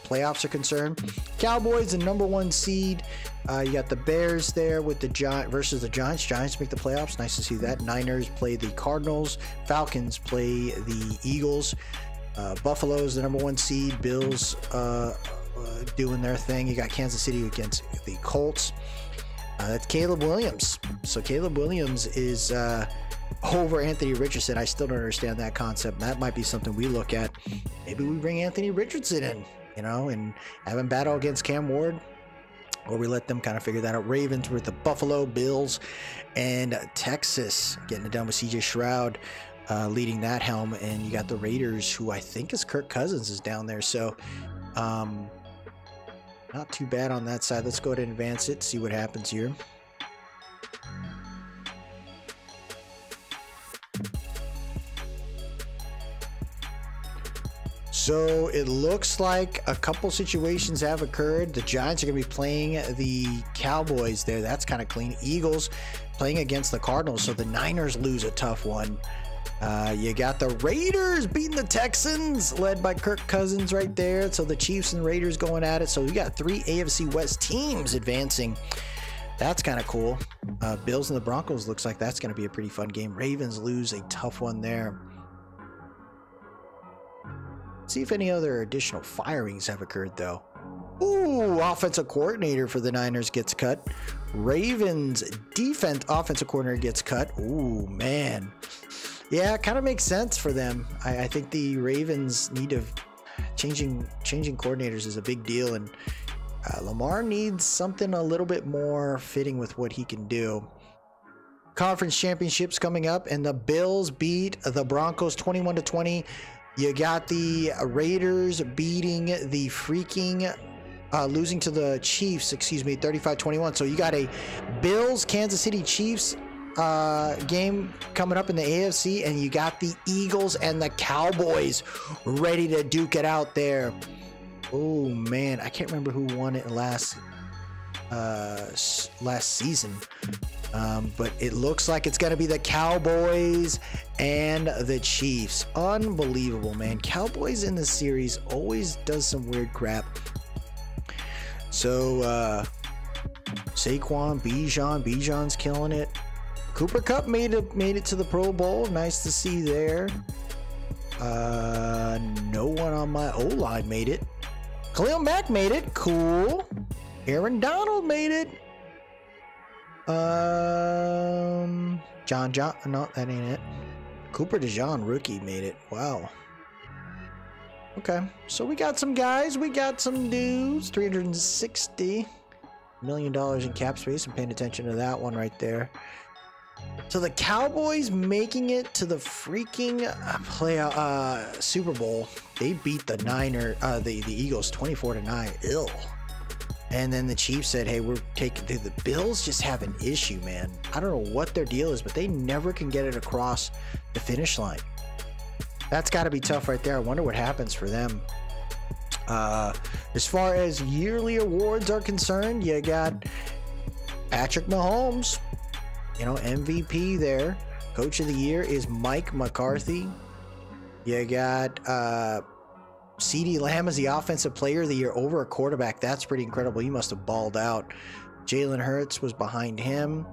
playoffs are concerned. Cowboys, the #1 seed. You got the Bears there with the Giants versus the Giants. Giants make the playoffs. Nice to see that. Niners play the Cardinals. Falcons play the Eagles. Buffalo's the #1 seed. Bills doing their thing. You got Kansas City against the Colts. That's Caleb Williams. So Caleb Williams is over Anthony Richardson. I still don't understand that concept. That might be something we look at. Maybe we bring Anthony Richardson in, you know, and have him battle against Cam Ward, or we let them kind of figure that out. Ravens with the Buffalo Bills, and Texas getting it done with CJ Stroud leading that helm, and you got the Raiders, who I think is Kirk Cousins is down there. So not too bad on that side. Let's go ahead and advance it, see what happens here. So it looks like a couple situations have occurred. The Giants are going to be playing the Cowboys there. That's kind of clean. Eagles playing against the Cardinals. So the Niners lose a tough one. You got the Raiders beating the Texans, led by Kirk Cousins right there. So the Chiefs and Raiders going at it. So we got 3 AFC West teams advancing. That's kind of cool. Bills and the Broncos looks like that's going to be a pretty fun game. Ravens lose a tough one there. See if any other additional firings have occurred, though. Ooh, offensive coordinator for the Niners gets cut. Ravens offensive coordinator gets cut. Ooh, man. Yeah, it kind of makes sense for them. I think the Ravens need to changing coordinators is a big deal, and Lamar needs something a little bit more fitting with what he can do. Conference championships coming up, and the Bills beat the Broncos 21-20. You got the Raiders beating the freaking losing to the Chiefs, 35-21. So you got a Bills Kansas City Chiefs game coming up in the AFC, and you got the Eagles and the Cowboys ready to duke it out there. Oh man, I can't remember who won it last season, but it looks like it's gonna be the Cowboys and the Chiefs. Unbelievable, man. Cowboys in the series always does some weird crap. So Saquon, Bijan's killing it. Cooper Kupp made it to the Pro Bowl. Nice to see there. No one on my O-line made it. Khalil Mack made it. Cool. Aaron Donald made it. John, no, that ain't it. Cooper DeJean, rookie, made it. Wow. Okay, so we got some guys. We got some dudes. $360 million in cap space. I'm paying attention to that one right there. So the Cowboys making it to the freaking Super Bowl. They beat the the Eagles 24-9. Ill. And then the Chiefs said, hey, we're taking... The Bills just have an issue, man. I don't know what their deal is, but they never can get it across the finish line. That's got to be tough right there. I wonder what happens for them. As far as yearly awards are concerned, you got Patrick Mahomes, you know, MVP there. Coach of the Year is Mike McCarthy. You got CeeDee Lamb as the Offensive Player of the Year over a quarterback. That's pretty incredible. He must have balled out. Jalen Hurts was behind him.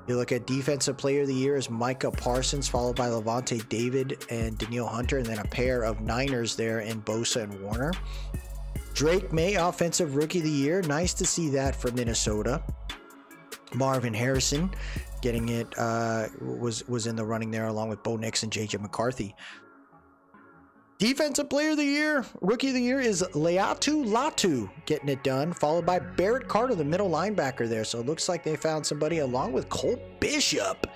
You look at Defensive Player of the Year is Micah Parsons, followed by Levante David and Danielle Hunter, and then a pair of Niners there in Bosa and Warner. Drake May, Offensive Rookie of the Year. Nice to see that for Minnesota. Marvin Harrison getting it, was in the running there along with Bo Nix and JJ McCarthy. Defensive Player of the Year, Rookie of the Year is Leatu Latu getting it done, followed by Barrett Carter, the middle linebacker there. So it looks like they found somebody along with Cole Bishop.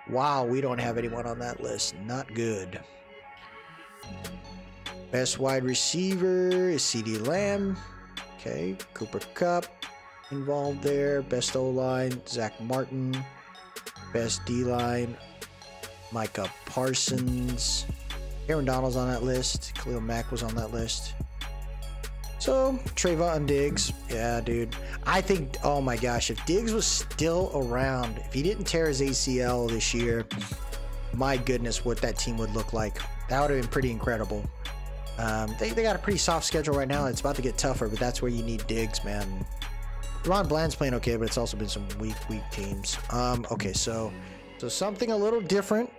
Wow, we don't have anyone on that list. Not good. Best wide receiver is CeeDee Lamb. Okay, Cooper Kupp involved there. Best O-line, Zach Martin. Best D-line, Micah Parsons. Aaron Donald's on that list. Khalil Mack was on that list. So, Trayvon Diggs. Yeah, dude. I think, oh my gosh, if Diggs was still around, if he didn't tear his ACL this year, my goodness, what that team would look like. That would have been pretty incredible. They got a pretty soft schedule right now. It's about to get tougher, but that's where you need Diggs, man. Ron Bland's playing okay, but it's also been some weak teams. Okay, so something a little different.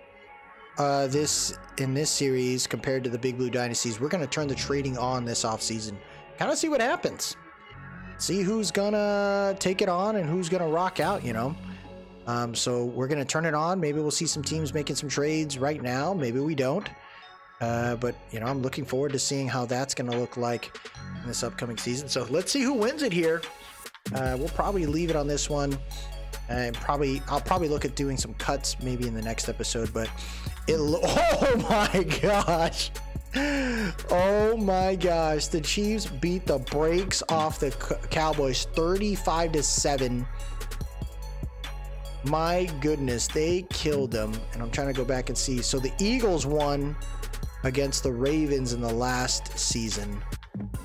In this series compared to the Big Blue Dynasties, we're going to turn the trading on this offseason. kind of see what happens. See who's gonna take it on and who's gonna rock out, you know. So we're gonna turn it on. Maybe we'll see some teams making some trades right now. Maybe we don't. But you know, I'm looking forward to seeing how that's gonna look like in this upcoming season. So let's see who wins it here. We'll probably leave it on this one, and I'll probably look at doing some cuts maybe in the next episode. But oh my gosh. Oh my gosh, the Chiefs beat the brakes off the Cowboys 35-7. My goodness, they killed them. And I'm trying to go back and see. So the Eagles won against the Ravens in the last season.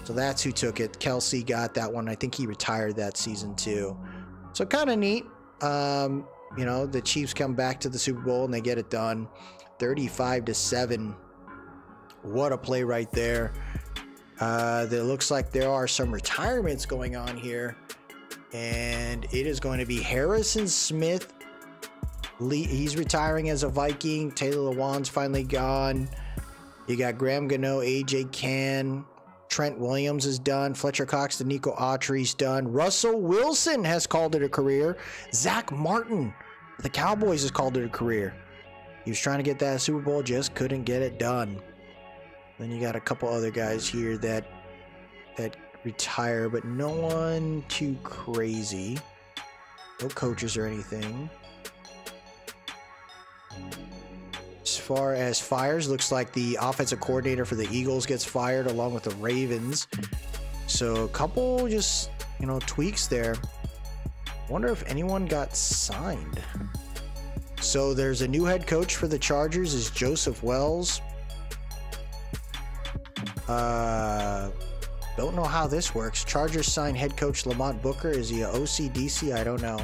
So that's who took it. Kelsey got that one. I think he retired that season too. So kind of neat. You know, the Chiefs come back to the Super Bowl and they get it done. 35-7. What a play right there. There looks like there are some retirements going on here. And it is going to be Harrison Smith. He's retiring as a Viking. Taylor Lewan's finally gone. You got Graham Gano, AJ Cann. Trent Williams is done. Fletcher Cox to Nico Autry's done. Russell Wilson has called it a career. Zach Martin, the Cowboys, has called it a career. He was trying to get that Super Bowl, just couldn't get it done. Then you got a couple other guys here that retire, but no one too crazy. No coaches or anything. As far as fires, looks like the offensive coordinator for the Eagles gets fired along with the Ravens. So a couple just, you know, tweaks there. Wonder if anyone got signed. So there's a new head coach for the Chargers, is Joseph Wells. Don't know how this works. Chargers signed head coach Lamont Booker. Is he a OCDC? I don't know.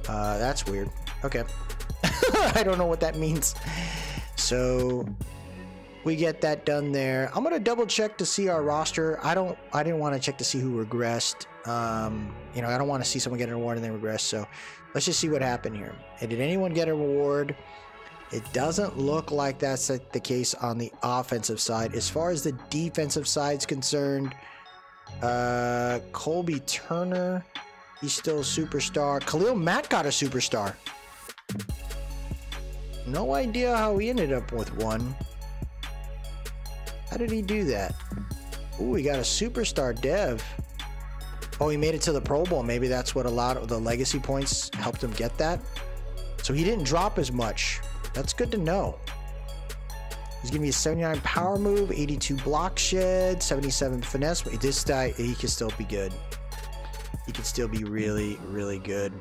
That's weird. Okay. I don't know what that means. So we get that done there. I'm gonna double check to see our roster. I didn't want to check to see who regressed. You know, I don't want to see someone get an award and then regress. So let's just see what happened here. And did anyone get a reward? It doesn't look like that's the case on the offensive side. As far as the defensive side's concerned, Colby Turner, he's still a superstar. Khalil Mack got a superstar. No idea how he ended up with one. How did he do that? Ooh, he got a superstar dev. Oh, he made it to the Pro Bowl. Maybe that's what a lot of the legacy points helped him get that. So he didn't drop as much. That's good to know. He's giving me a 79 power move, 82 block shed, 77 finesse. This guy, he can still be good. He can still be really, really good.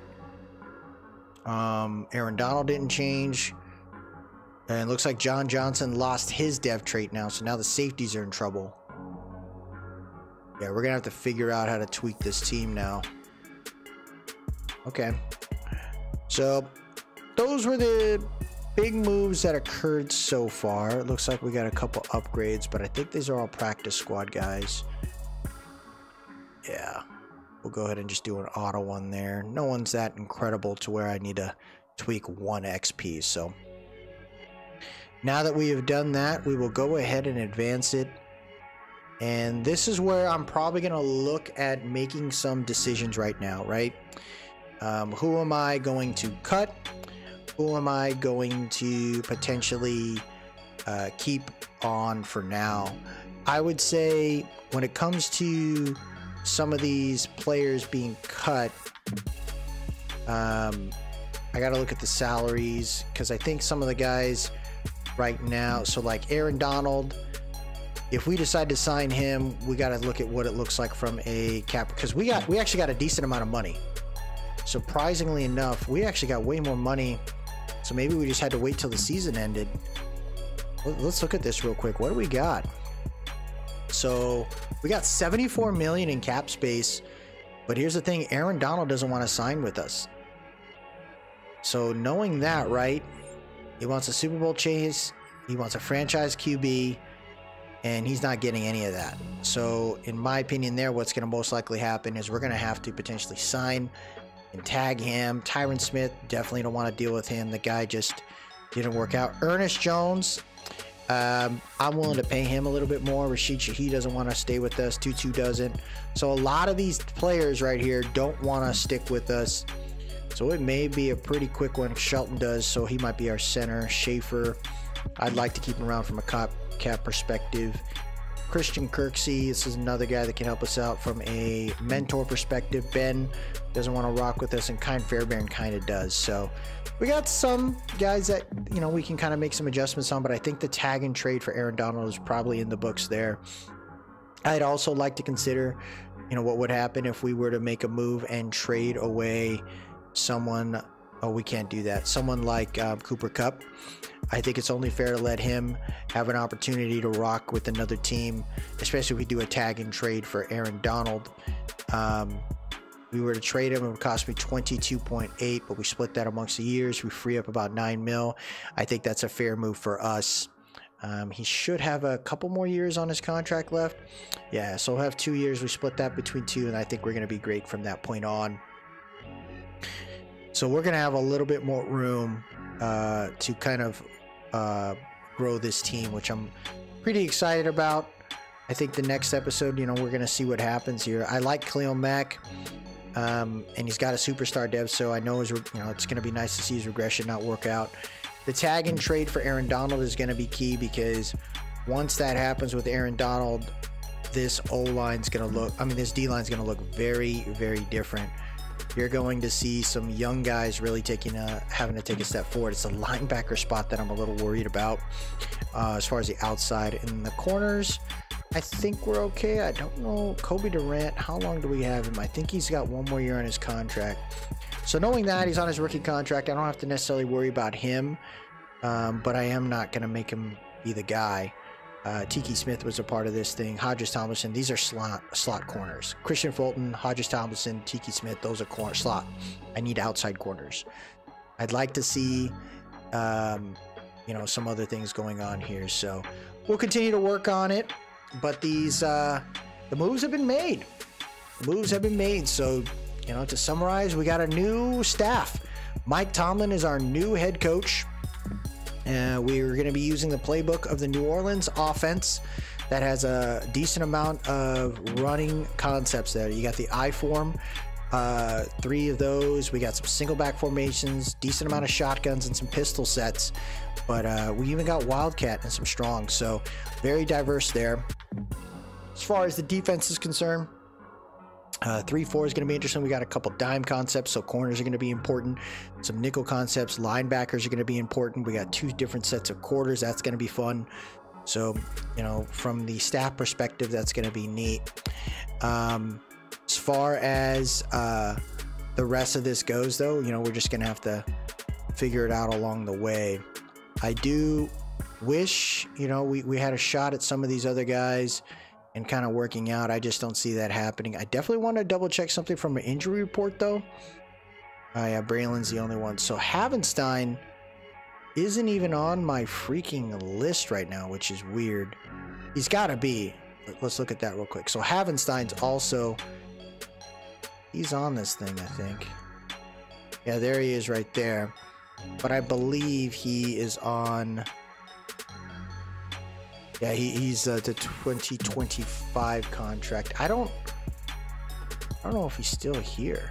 Aaron Donald didn't change. And it looks like John Johnson lost his dev trait now, so now the safeties are in trouble. Yeah, we're gonna have to figure out how to tweak this team now. Okay. So those were the big moves that occurred so far. It looks like we got a couple upgrades, but I think these are all practice squad guys. Yeah, we'll go ahead and just do an auto one there. No one's that incredible to where I need to tweak 1 XP. So now that we have done that, we will go ahead and advance it. And this is where I'm probably going to look at making some decisions right now, right? Who am I going to cut? Who am I going to potentially keep on for now? I would say when it comes to some of these players being cut, I got to look at the salaries, because I think some of the guys right now, so like Aaron Donald, if we decide to sign him, we got to look at what it looks like from a cap, because we actually got a decent amount of money. Surprisingly enough, we actually got way more money. So maybe we just had to wait till the season ended. Let's look at this real quick. What do we got? So we got 74 million in cap space, but here's the thing, Aaron Donald doesn't want to sign with us. So knowing that, right, he wants a Super Bowl chase, he wants a franchise QB, and he's not getting any of that. So in my opinion there, what's going to most likely happen is we're going to have to potentially sign and tag him. Tyron Smith, definitely don't want to deal with him. The guy just didn't work out. Ernest Jones, I'm willing to pay him a little bit more. Rashid Shaheed doesn't want to stay with us. Tutu doesn't. So a lot of these players right here don't want to stick with us. So it may be a pretty quick one. Shelton does, so he might be our center. Schaefer, I'd like to keep him around from a cap perspective. Christian Kirksey, this is another guy that can help us out from a mentor perspective. Ben doesn't want to rock with us, and Kind Fairbairn kind of does. So we got some guys that, you know, we can kind of make some adjustments on, but I think the tag and trade for Aaron Donald is probably in the books there. I'd also like to consider, you know, what would happen if we were to make a move and trade away someone. Oh, we can't do that. Someone like Cooper Kupp. I think it's only fair to let him have an opportunity to rock with another team, especially if we do a tag and trade for Aaron Donald. We were to trade him, it would cost me 22.8, but we split that amongst the years. We free up about 9 mil. I think that's a fair move for us. He should have a couple more years on his contract left. Yeah, so we'll have 2 years. We split that between 2, and I think we're going to be great from that point on. So we're going to have a little bit more room to kind of grow this team, which I'm pretty excited about. I think the next episode, you know, we're going to see what happens here. I like Khalil Mack, and he's got a superstar dev, so I know his, you know, it's going to be nice to see his regression not work out. The tag and trade for Aaron Donald is going to be key, because once that happens with Aaron Donald, this O-line's going to look, I mean, this D-line's going to look very, very different. You're going to see some young guys really having to take a step forward. It's a linebacker spot that I'm a little worried about as far as the outside. In the corners, I think we're okay. I don't know. Kobe Durant, how long do we have him? I think he's got 1 more year on his contract. So knowing that he's on his rookie contract, I don't have to necessarily worry about him, but I am not going to make him be the guy. Tiki Smith was a part of this thing. Hodges Tomlinson, these are slot corners. Christian Fulton, Hodges Tomlinson, Tiki Smith, those are slot. I need outside corners. I'd like to see, you know, some other things going on here. So we'll continue to work on it. But these, the moves have been made. The moves have been made. So, you know, to summarize, we got a new staff. Mike Tomlin is our new head coach. We're going to be using the playbook of the New Orleans offense that has a decent amount of running concepts there. You got the I form, 3 of those. We got some single back formations, decent amount of shotguns, and some pistol sets. But we even got Wildcat and some strong. So very diverse there. As far as the defense is concerned, 3-4 is going to be interesting. We got a couple dime concepts, so corners are going to be important. Some nickel concepts, linebackers are going to be important. We got 2 different sets of quarters. That's going to be fun. So, you know, from the staff perspective, that's going to be neat. As far as the rest of this goes, though, you know, we're just going to have to figure it out along the way. I do wish, you know, we had a shot at some of these other guys and kind of working out. I just don't see that happening. I definitely want to double check something from an injury report, though. Yeah, Braylon's the only one. So Havenstein isn't even on my freaking list right now, which is weird. He's got to be. Let's look at that real quick. So Havenstein's also, he's on this thing, I think. Yeah, there he is right there. But I believe he is on... Yeah, he's the 2025 contract. I don't know if he's still here.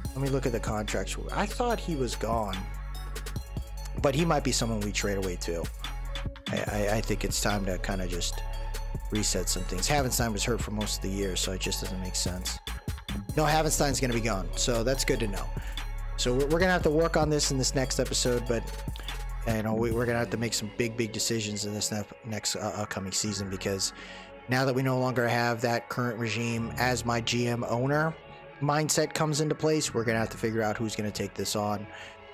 Let me look at the contracts. I thought he was gone, but he might be someone we trade away too. I think it's time to kind of just reset some things. Havenstein was hurt for most of the year, so it just doesn't make sense. No, Havenstein's going to be gone, so that's good to know. So we're going to have to work on this in this next episode, but you know, we're going to have to make some big decisions in this next upcoming season, because now that we no longer have that current regime as my GM owner mindset comes into place, we're going to have to figure out who's going to take this on.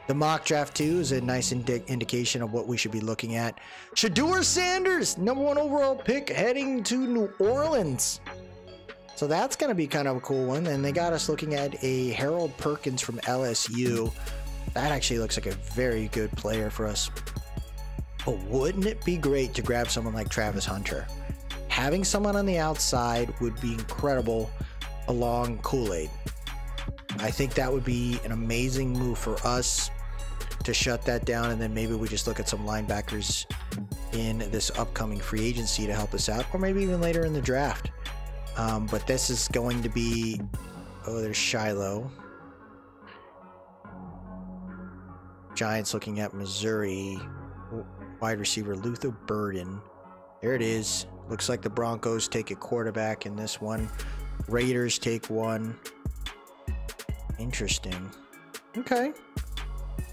The mock draft 2 is a nice indication of what we should be looking at. Shedeur Sanders, #1 overall pick, heading to New Orleans. So that's going to be kind of a cool one. And they got us looking at a Harold Perkins from LSU. That actually looks like a very good player for us. But wouldn't it be great to grab someone like Travis Hunter? Having someone on the outside would be incredible along Kool-Aid. I think that would be an amazing move for us. to shut that down, and then maybe we just look at some linebackers in this upcoming free agency to help us out, or maybe even later in the draft. But this is going to be, oh, there's Shiloh. Giants looking at Missouri. Wide receiver Luther Burden. There it is. Looks like the Broncos take a quarterback in this one. Raiders take one. Interesting. Okay.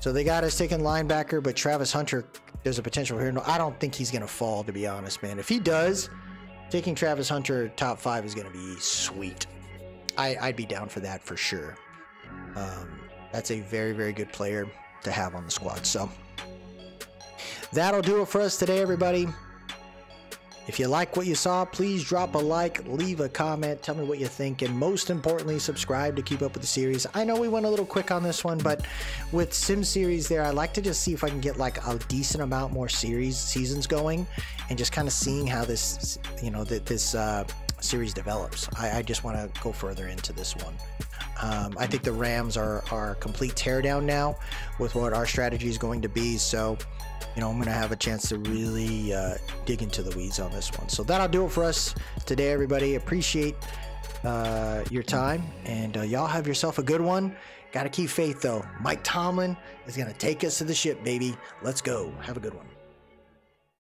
So they got us taking linebacker, but Travis Hunter, there's a potential here. No, I don't think he's going to fall, to be honest, man. If he does, taking Travis Hunter top 5 is going to be sweet. I'd be down for that for sure. That's a very, very good player to have on the squad. So that'll do it for us today, everybody. If you like what you saw, please drop a like, leave a comment, tell me what you think, and most importantly, subscribe to keep up with the series. I know we went a little quick on this one, but with Sim Series there, I like to just see if I can get like a decent amount more seasons going, and just kind of seeing how this, you know, this series develops. I just want to go further into this one. I think the Rams are a complete teardown now with what our strategy is going to be. So, you know, I'm going to have a chance to really dig into the weeds on this one. So that'll do it for us today, everybody. Appreciate your time, and y'all have yourself a good one. Got to keep faith, though. Mike Tomlin is going to take us to the ship, baby. Let's go. Have a good one.